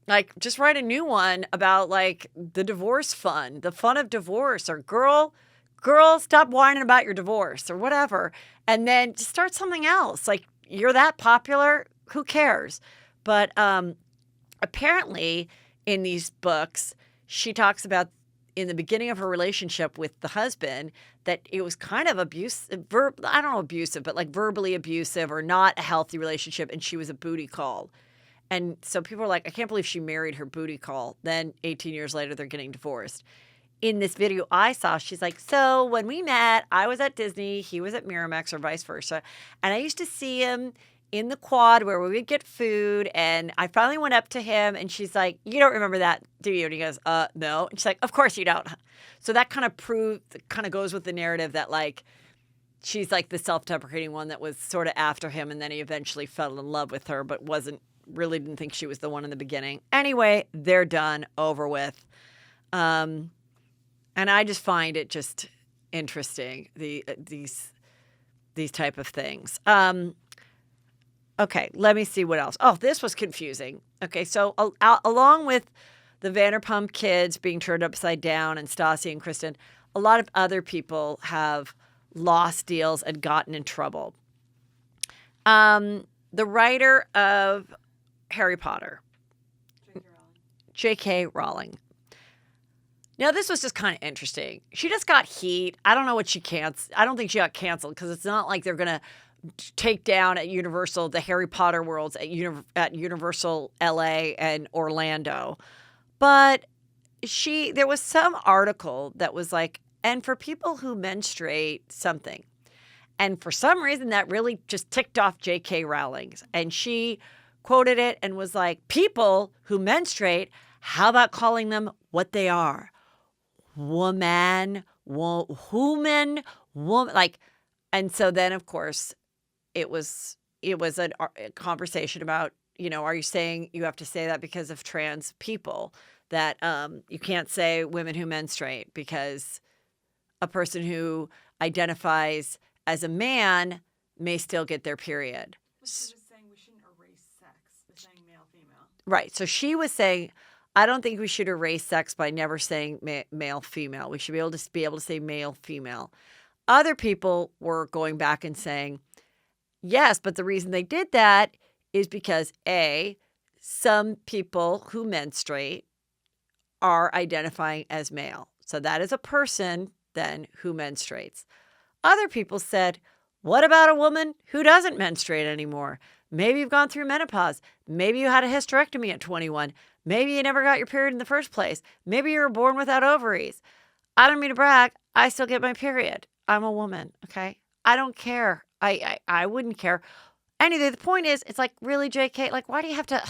like just write a new one about like the divorce fun, the fun of divorce, or girl, stop whining about your divorce or whatever. And then just start something else. Like you're that popular, who cares? But apparently in these books, she talks about in the beginning of her relationship with the husband that it was kind of abusive, I don't know, abusive, but like verbally abusive or not a healthy relationship. And she was a booty call. And so people are like, I can't believe she married her booty call. Then 18 years later, they're getting divorced. In this video I saw, she's like, so when we met, I was at Disney, he was at Miramax or vice versa. And I used to see him in the quad where we would get food. And I finally went up to him and she's like, you don't remember that, do you? And he goes, no. And she's like, of course you don't. So that kind of goes with the narrative that like, she's like the self-deprecating one that was sort of after him. And then he eventually fell in love with her, but didn't think she was the one in the beginning. Anyway, they're done, over with. And I just find it just interesting, these type of things. Okay, let me see what else. Oh, this was confusing. Okay, so along with the Vanderpump kids being turned upside down and Stassi and Kristen, a lot of other people have lost deals and gotten in trouble. The writer of Harry Potter, J.K. Rowling. Now, this was just kind of interesting. She just got heat. I don't know what she canceled. I don't think she got canceled because it's not like they're going to take down at Universal the Harry Potter worlds at Universal LA and Orlando. But there was some article that was like, and for people who menstruate something. And for some reason that really just ticked off J.K. Rowling. And she quoted it and was like, people who menstruate, how about calling them what they are? Woman, woman, like, and so then of course it was a conversation about, are you saying you have to say that because of trans people, that you can't say women who menstruate because a person who identifies as a man may still get their period. She was saying we shouldn't erase sex by saying male, female. Right. So she was saying, I don't think we should erase sex by never saying male, female. We should be able to say male, female. Other people were going back and saying, yes, but the reason they did that is because A, some people who menstruate are identifying as male. So that is a person then who menstruates. Other people said, what about a woman who doesn't menstruate anymore? Maybe you've gone through menopause. Maybe you had a hysterectomy at 21. Maybe you never got your period in the first place. Maybe you were born without ovaries. I don't mean to brag. I still get my period. I'm a woman, okay? I don't care. I wouldn't care. Anyway, the point is, it's like, really, JK? Like, why do you have to?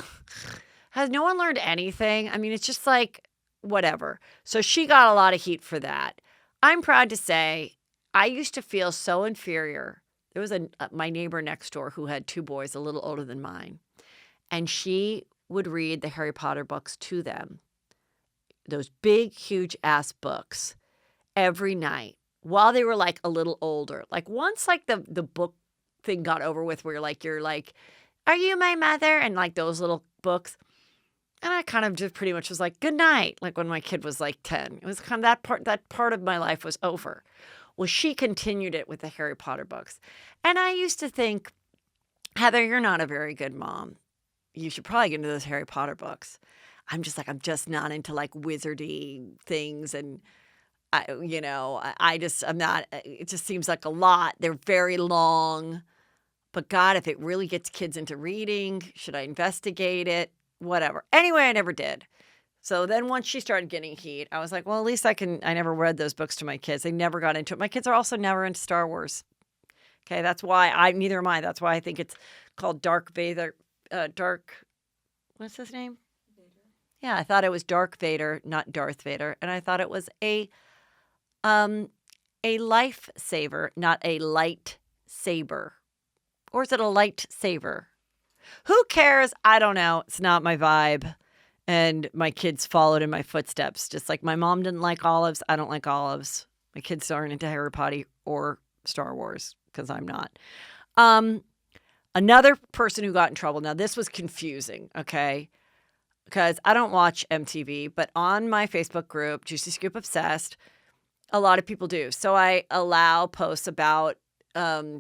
Has no one learned anything? I mean, it's just like, whatever. So she got a lot of heat for that. I'm proud to say I used to feel so inferior. There was my neighbor next door who had 2 boys a little older than mine, and she would read the Harry Potter books to them, those big, huge ass books, every night while they were like a little older. Like once like the book thing got over with, where you're like, are you my mother? And like those little books. And I kind of just pretty much was like, good night. Like when my kid was like 10, it was kind of that part of my life was over. Well, she continued it with the Harry Potter books. And I used to think, Heather, you're not a very good mom. You should probably get into those Harry Potter books. I'm just not into like wizardy things. And I'm not, it just seems like a lot. They're very long. But God, if it really gets kids into reading, should I investigate it? Whatever. Anyway, I never did. So then once she started getting heat, I was like, well, at least I never read those books to my kids. They never got into it. My kids are also never into Star Wars. Okay, that's why neither am I. That's why I think it's called Dark Vader. What's his name? Vader. Yeah, I thought it was Dark Vader, not Darth Vader. And I thought it was a lifesaver, not a light saber. Or is it a light saver? Who cares? I don't know. It's not my vibe. And my kids followed in my footsteps. Just like my mom didn't like olives, I don't like olives. My kids aren't into Harry Potter or Star Wars because I'm not. Another person who got in trouble. Now, this was confusing, okay? Because I don't watch MTV, but on my Facebook group, Juicy Scoop Obsessed, a lot of people do. So I allow posts about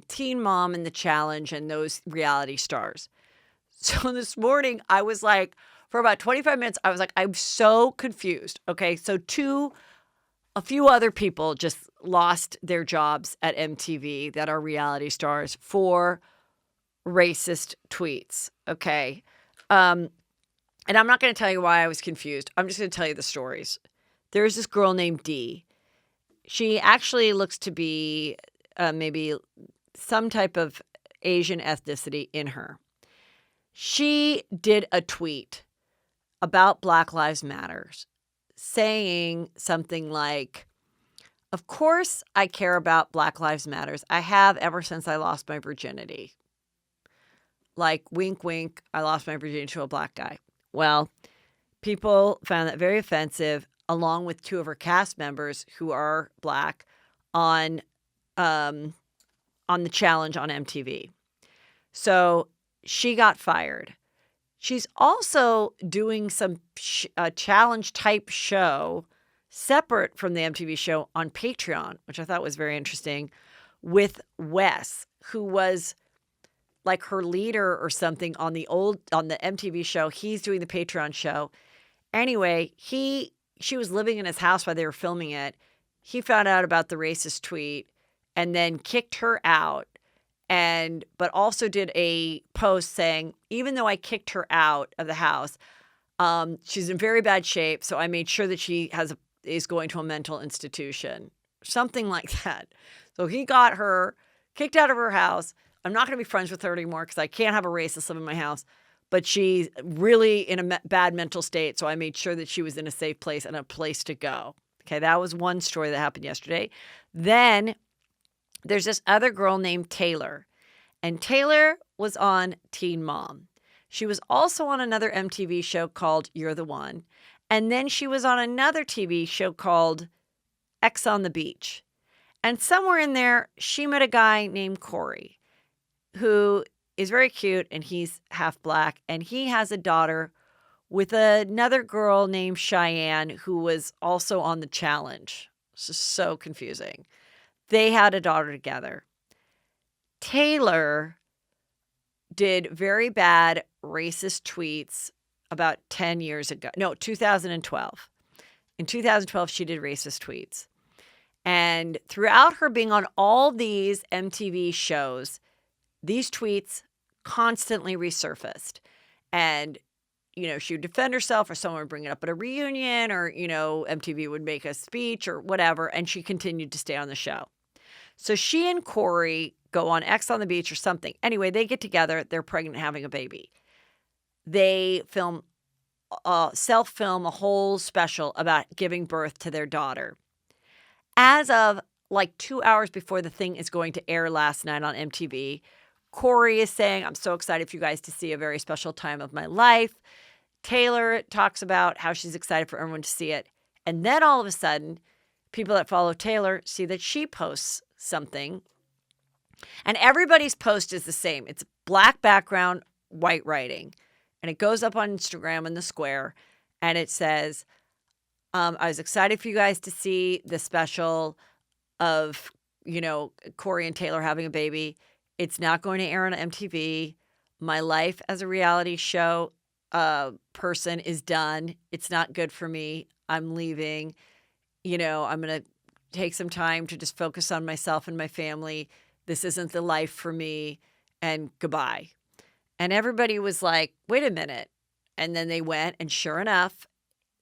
Teen Mom and the Challenge and those reality stars. So this morning, I was like, for about 25 minutes, I was like, I'm so confused. Okay, so a few other people just lost their jobs at MTV that are reality stars for racist tweets. Okay, and I'm not going to tell you why I was confused. I'm just going to tell you the stories. There's this girl named Dee. She actually looks to be maybe some type of Asian ethnicity in her. She did a tweet about Black Lives Matter saying something like, of course I care about Black Lives Matter. I have ever since I lost my virginity. Like, wink, wink, I lost my virginity to a black guy. Well, people found that very offensive, along with 2 of her cast members who are black on the challenge on MTV. So she got fired. She's also doing some challenge type show separate from the MTV show on Patreon, which I thought was very interesting, with Wes, who was like her leader or something on the MTV show. He's doing the Patreon show. Anyway, she was living in his house while they were filming it. He found out about the racist tweet and then kicked her out. But also did a post saying, even though I kicked her out of the house, she's in very bad shape. So I made sure that she is going to a mental institution, something like that. So he got her kicked out of her house. I'm not going to be friends with her anymore because I can't have a racist live in my house. But she's really in a bad mental state. So I made sure that she was in a safe place and a place to go. Okay, that was one story that happened yesterday. Then there's this other girl named Taylor. And Taylor was on Teen Mom. She was also on another MTV show called You're the One. And then she was on another TV show called X on the Beach. And somewhere in there, she met a guy named Corey, who is very cute, and he's half black. And he has a daughter with another girl named Cheyenne, who was also on the challenge. This is so confusing. They had a daughter together. Taylor did very bad racist tweets about 10 years ago. No, 2012. In 2012, she did racist tweets. And throughout her being on all these MTV shows, these tweets constantly resurfaced. And, she would defend herself, or someone would bring it up at a reunion, or, MTV would make a speech or whatever. And she continued to stay on the show. So she and Corey go on X on the beach or something. Anyway, they get together. They're pregnant, having a baby. They self-film a whole special about giving birth to their daughter. As of like 2 hours before the thing is going to air last night on MTV, Corey is saying, I'm so excited for you guys to see a very special time of my life. Taylor talks about how she's excited for everyone to see it. And then all of a sudden, people that follow Taylor see that she posts something. And everybody's post is the same. It's black background, white writing. And it goes up on Instagram in the square. And it says, I was excited for you guys to see the special of, Corey and Taylor having a baby. It's not going to air on MTV. My life as a reality show person is done. It's not good for me. I'm leaving. I'm going to take some time to just focus on myself and my family. This isn't the life for me. And goodbye. And everybody was like, wait a minute. And then they went, and sure enough,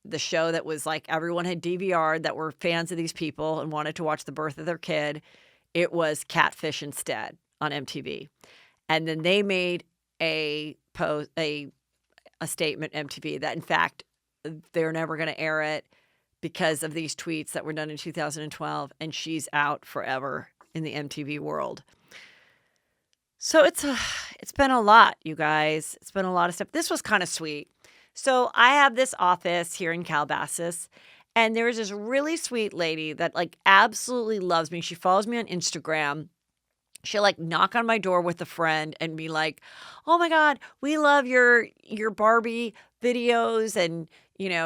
the show that was like everyone had DVR'd that were fans of these people and wanted to watch the birth of their kid, it was Catfish instead on MTV. And then they made a statement, MTV, that in fact they're never going to air it because of these tweets that were done in 2012, and she's out forever in the MTV world. So it's been a lot, you guys. It's been a lot of stuff. This was kind of sweet. So I have this office here in Calabasas, and there's this really sweet lady that like absolutely loves me. She follows me on Instagram. She'll like knock on my door with a friend and be like, "Oh my God, we love your Barbie videos." And,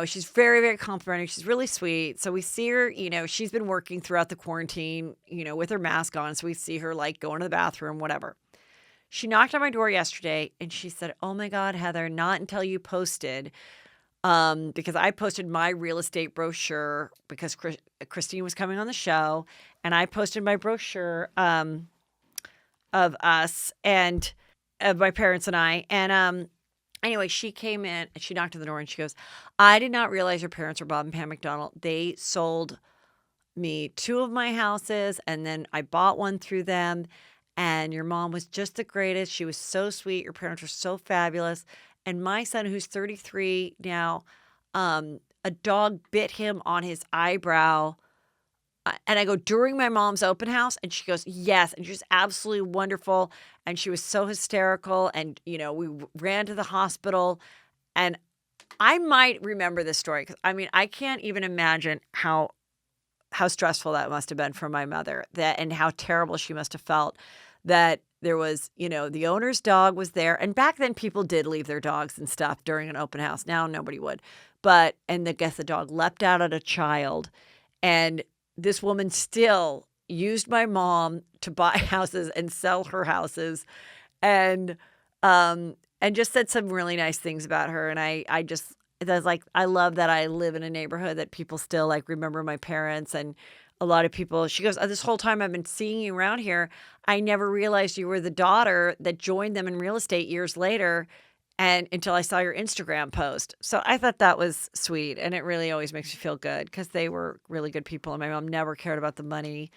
she's very, very complimentary. She's really sweet. So we see her, she's been working throughout the quarantine, with her mask on. So we see her like going to the bathroom, whatever. She knocked on my door yesterday and she said, "Oh my God, Heather, not until you posted," because I posted my real estate brochure because Christine was coming on the show, and I posted my brochure of us and of my parents and I. And anyway, she came in and she knocked on the door and she goes, "I did not realize your parents were Bob and Pam McDonald. They sold me 2 of my houses, and then I bought one through them. And your mom was just the greatest. She was so sweet. Your parents were so fabulous. And my son, who's 33 now, a dog bit him on his eyebrow." And I go, "During my mom's open house?" And she goes, "Yes." And she's absolutely wonderful. And she was so hysterical. And, we ran to the hospital. And I might remember this story because, I can't even imagine how stressful that must have been for my mother, and how terrible she must have felt that there was, the owner's dog was there. And back then people did leave their dogs and stuff during an open house. Now nobody would. And I guess the dog leapt out at a child. And this woman still used my mom to buy houses and sell her houses, and just said some really nice things about her. And I was like, I love that I live in a neighborhood that people still like remember my parents. And a lot of people, she goes, "This whole time I've been seeing you around here, I never realized you were the daughter that joined them in real estate years later, and until I saw your Instagram post." So I thought that was sweet. And it really always makes me feel good because they were really good people. And my mom never cared about the money.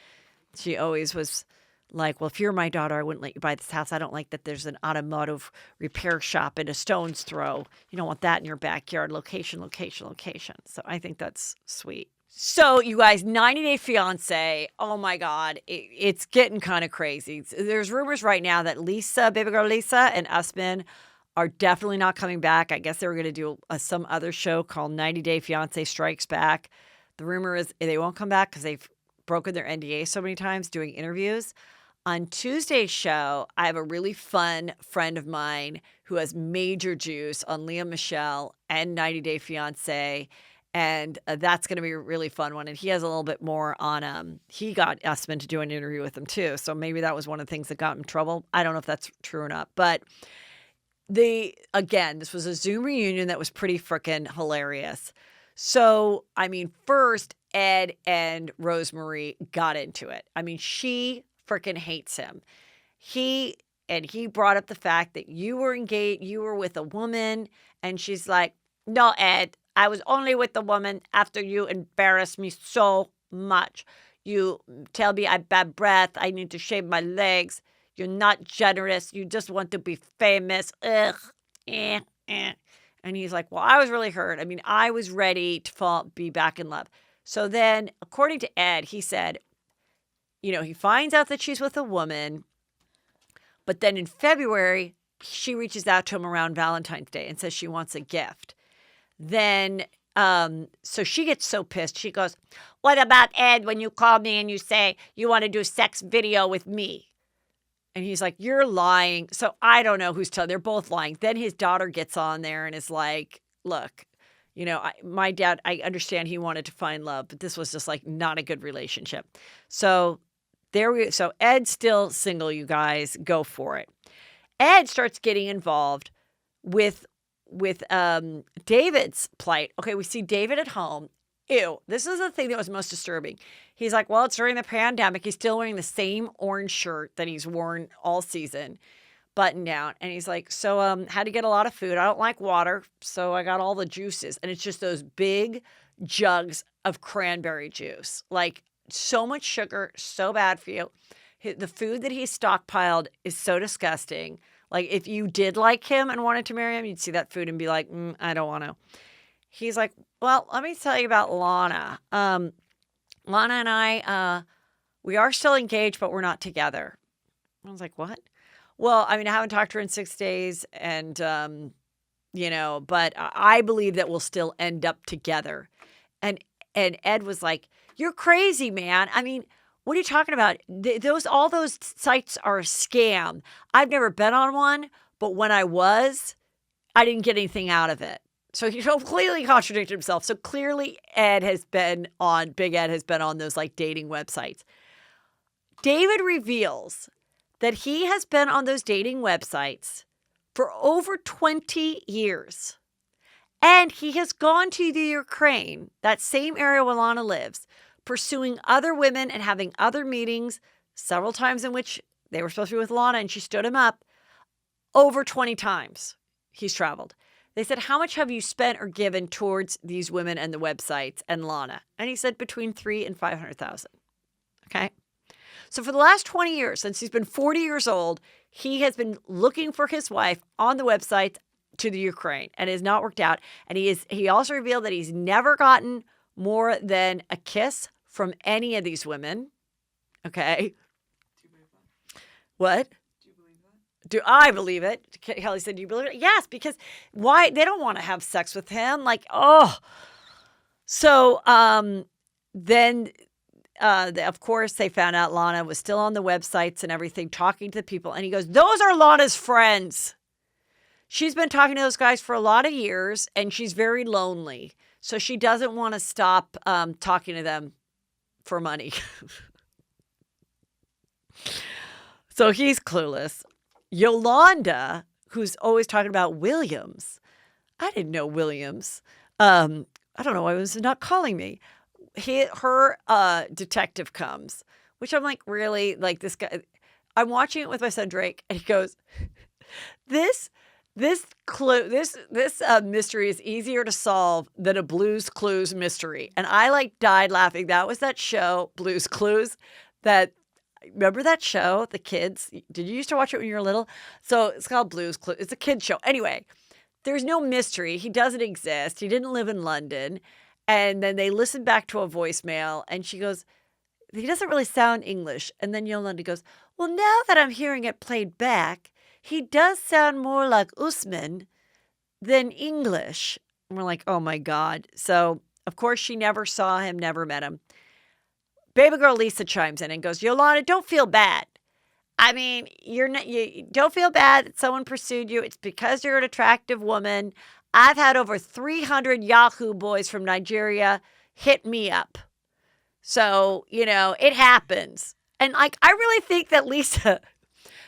She always was like, "Well, if you're my daughter, I wouldn't let you buy this house. I don't like that there's an automotive repair shop in a stone's throw. You don't want that in your backyard. Location, location, location." So I think that's sweet. So you guys, 90 Day Fiance, oh my God, it's getting kind of crazy. There's rumors right now that baby girl Lisa and Usman are definitely not coming back. I guess they were going to do some other show called 90 Day Fiance Strikes Back. The rumor is they won't come back because they've broken their NDA so many times doing interviews. On Tuesday's show, I have a really fun friend of mine who has major juice on Lea Michele and 90 Day Fiance. And that's going to be a really fun one. And he has a little bit more on, he got Usman to do an interview with him too. So maybe that was one of the things that got him in trouble. I don't know if that's true or not. But this was a Zoom reunion that was pretty freaking hilarious. So, first, Ed and Rosemary got into it. She freaking hates him. He brought up the fact that you were engaged, you were with a woman. And she's like, "No, Ed, I was only with the woman after you embarrassed me so much. You tell me I have bad breath. I need to shave my legs. You're not generous. You just want to be famous. Ugh. Eh, eh. And he's like, well, I was really hurt. I mean, I was ready to be back in love. So then, according to Ed, he said, he finds out that she's with a woman, but then in February, she reaches out to him around Valentine's Day and says she wants a gift. Then, so she gets so pissed. She goes, what about Ed when you call me and you say you want to do a sex video with me? And he's like, you're lying. So I don't know who's telling. They're both lying. Then his daughter gets on there and is like, look, my dad, I understand he wanted to find love, but this was just like not a good relationship. So so Ed's still single, you guys. Go for it. Ed starts getting involved with David's plight. Okay, we see David at home. Ew, this is the thing that was most disturbing. He's like, well, it's during the pandemic. He's still wearing the same orange shirt that he's worn all season, button down. And he's like, so had to get a lot of food. I don't like water, so I got all the juices. And it's just those big jugs of cranberry juice. Like, so much sugar, so bad for you. The food that he's stockpiled is so disgusting. Like, if you did like him and wanted to marry him, you'd see that food and be like, I don't want to. He's like, well, let me tell you about Lana. Lana and I, we are still engaged, but we're not together. I was like, what? Well, I mean, I haven't talked to her in 6 days, and, but I believe that we'll still end up together. And Ed was like, you're crazy, man. I mean, what are you talking about? All those sites are a scam. I've never been on one, but when I was, I didn't get anything out of it. So he completely contradicted himself. So clearly Big Ed has been on those like dating websites. David reveals that he has been on those dating websites for over 20 years. And he has gone to the Ukraine, that same area where Lana lives, pursuing other women and having other meetings, several times in which they were supposed to be with Lana and she stood him up. Over 20 times he's traveled. They said, how much have you spent or given towards these women and the websites and Lana? And he said between $300,000 and $500,000. Okay. So for the last 20 years, since he's been 40 years old, he has been looking for his wife on the websites to the Ukraine, and it has not worked out. And he also revealed that he's never gotten more than a kiss from any of these women. Okay. Do you believe that? What? Do you believe that? Do I believe it? Kelly said, do you believe it? Yes, because why? They don't want to have sex with him. Like, oh. So then, of course, they found out Lana was still on the websites and everything, talking to the people. And he goes, those are Lana's friends. She's been talking to those guys for a lot of years, and she's very lonely. So she doesn't want to stop talking to them for money. So he's clueless. Yolanda, who's always talking about Williams. I didn't know Williams. I don't know why he was not calling me. Her detective comes, which I'm like, really? Like this guy. I'm watching it with my son Drake, and he goes, this mystery is easier to solve than a Blue's Clues mystery. And I like died laughing. That was that show, Blue's Clues, remember that show, the kids? Did you used to watch it when you were little? So it's called Blue's Clues. It's a kid's show. Anyway, there's no mystery. He doesn't exist. He didn't live in London. And then they listen back to a voicemail, and she goes, he doesn't really sound English. And then Yolanda goes, well, now that I'm hearing it played back, he does sound more like Usman than English. And we're like, oh my God. So, of course, she never saw him, never met him. Baby girl Lisa chimes in and goes, Yolanda, don't feel bad. I mean, you don't feel bad that someone pursued you. It's because you're an attractive woman. I've had over 300 Yahoo boys from Nigeria hit me up. So, it happens. And like, I really think that Lisa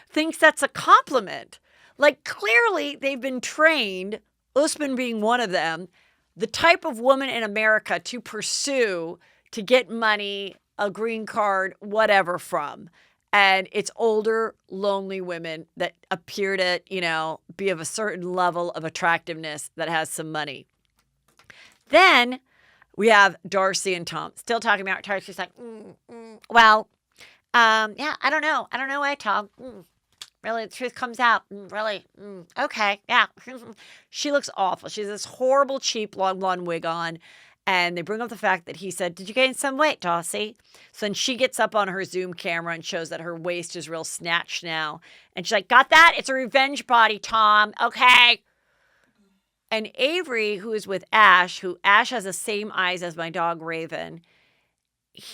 thinks that's a compliment. Like, clearly they've been trained, Usman being one of them, the type of woman in America to pursue, to get money, a green card, whatever from. And it's older, lonely women that appear to, be of a certain level of attractiveness that has some money. Then we have Darcy and Tom still talking about Darcy's like, yeah, I don't know. I don't know why, Tom. really, the truth comes out. Really? Okay, yeah. She looks awful. She has this horrible, cheap, long blonde wig on. And they bring up the fact that he said, did you gain some weight, Stassi? So then she gets up on her Zoom camera and shows that her waist is real snatched now. And she's like, got that? It's a revenge body, Tom. Okay. And Avery, who is with Ash, who Ash has the same eyes as my dog Raven,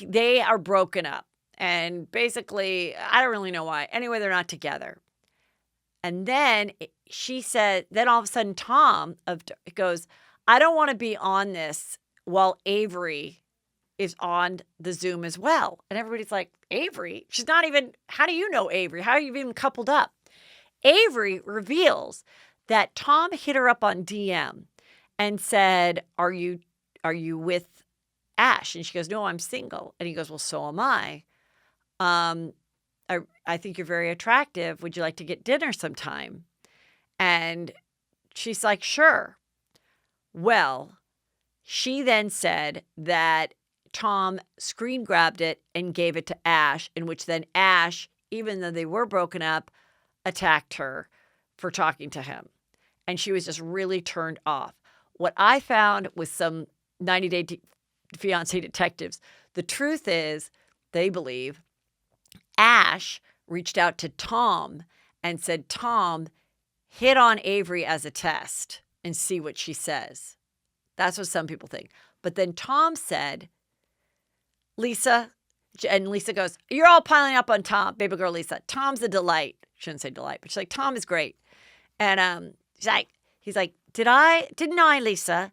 they are broken up. And basically, I don't really know why. Anyway, they're not together. And then she said, then all of a sudden Tom goes, I don't want to be on this while Avery is on the Zoom as well. And everybody's like, Avery? She's not even, how do you know Avery? How are you even coupled up? Avery reveals that Tom hit her up on DM and said, are you with Ash? And she goes, no, I'm single. And he goes, well, so am I. I think you're very attractive. Would you like to get dinner sometime? And she's like, sure. Well, she then said that Tom screen grabbed it and gave it to Ash, in which then Ash, even though they were broken up, attacked her for talking to him. And she was just really turned off. What I found with some 90 Day Fiance detectives, the truth is they believe Ash reached out to Tom and said, Tom, hit on Avery as a test and see what she says. That's what some people think. But then Tom said, Lisa, and Lisa goes, you're all piling up on Tom, baby girl Lisa. Tom's a delight. Shouldn't say delight, but she's like, Tom is great. And he's like, didn't I, Lisa,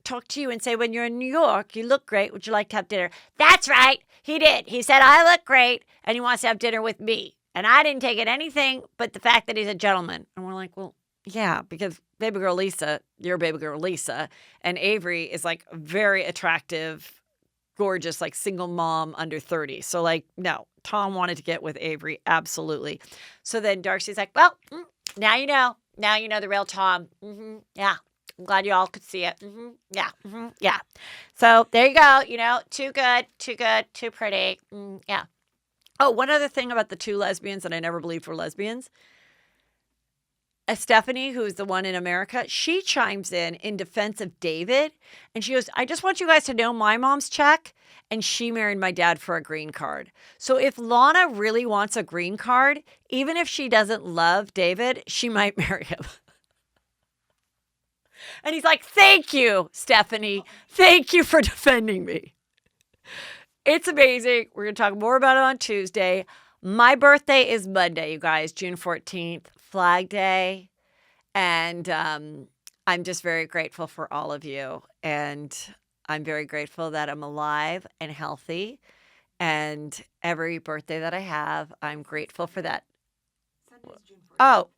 talk to you and say, when you're in New York, you look great. Would you like to have dinner? That's right. He did. He said, I look great, and he wants to have dinner with me. And I didn't take it anything but the fact that he's a gentleman. And we're like, well, yeah, because baby girl Lisa, you're baby girl Lisa, and Avery is like very attractive, gorgeous, like single mom under 30. So like, no, Tom wanted to get with Avery. Absolutely. So then Darcy's like, well, now you know. Now you know the real Tom. Yeah. I'm glad you all could see it. Yeah. Yeah. So there you go. You know, too good, too pretty. Yeah. Oh, one other thing about the two lesbians that I never believed were lesbians. Stephanie, who's the one in America, she chimes in defense of David. And she goes, I just want you guys to know my mom's Czech, and she married my dad for a green card. So if Lana really wants a green card, even if she doesn't love David, she might marry him. And he's like, thank you, Stephanie. Thank you for defending me. It's amazing. We're going to talk more about it on Tuesday. My birthday is Monday, you guys, June 14th, Flag Day. And I'm just very grateful for all of you. And I'm very grateful that I'm alive and healthy. And every birthday that I have, I'm grateful for that. Sunday's June 14th. Oh.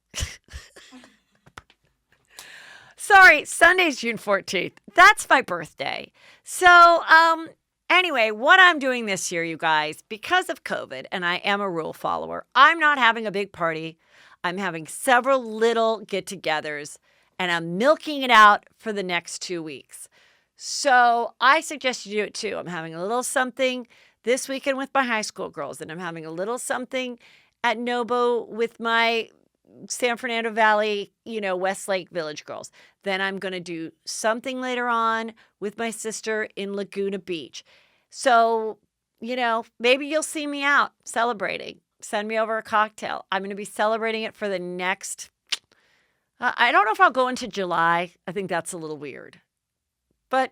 Sorry, Sunday's June 14th. That's my birthday. So, anyway, what I'm doing this year, you guys, because of COVID, and I am a rule follower, I'm not having a big party. I'm having several little get-togethers, and I'm milking it out for the next 2 weeks. So I suggest you do it too. I'm having a little something this weekend with my high school girls, and I'm having a little something at Nobo with my San Fernando Valley, Westlake Village girls. Then I'm going to do something later on with my sister in Laguna Beach. So, maybe you'll see me out celebrating. Send me over a cocktail. I'm going to be celebrating it for the next, I don't know if I'll go into July. I think that's a little weird. But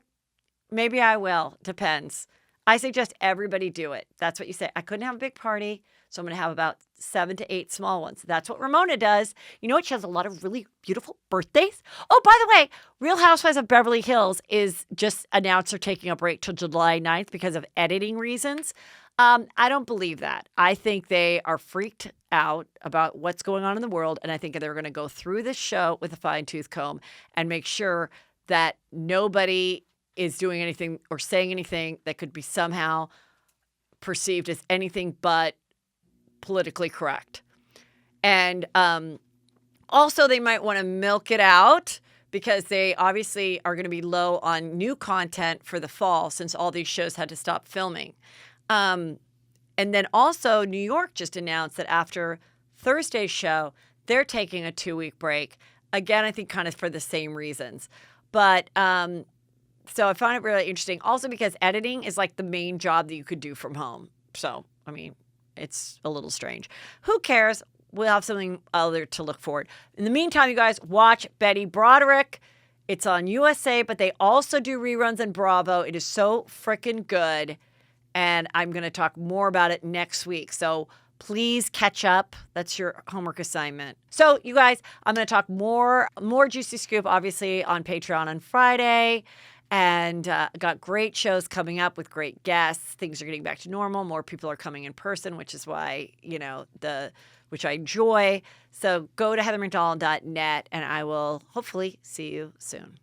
maybe I will. Depends. I suggest everybody do it. That's what you say. I couldn't have a big party, so I'm going to have about 7 to 8 small ones. That's what Ramona does. You know what? She has a lot of really beautiful birthdays. Oh, by the way, Real Housewives of Beverly Hills is just announced they're taking a break till July 9th because of editing reasons. I don't believe that. I think they are freaked out about what's going on in the world, and I think they're going to go through this show with a fine-tooth comb and make sure that nobody is doing anything or saying anything that could be somehow perceived as anything but politically correct. And also, they might want to milk it out because they obviously are going to be low on new content for the fall since all these shows had to stop filming. And then also, New York just announced that after Thursday's show, they're taking a 2-week break. Again, I think kind of for the same reasons. But so I find it really interesting. Also because editing is like the main job that you could do from home. So, I mean, it's a little strange. Who cares? We'll have something other to look forward. In the meantime, you guys, watch Betty Broderick. It's on USA, but they also do reruns on Bravo. It is so freaking good. And I'm going to talk more about it next week. So please catch up. That's your homework assignment. So you guys, I'm going to talk more Juicy Scoop, obviously, on Patreon on Friday. And got great shows coming up with great guests. Things are getting back to normal. More people are coming in person, which is why, which I enjoy. So go to heathermcdonald.net and I will hopefully see you soon.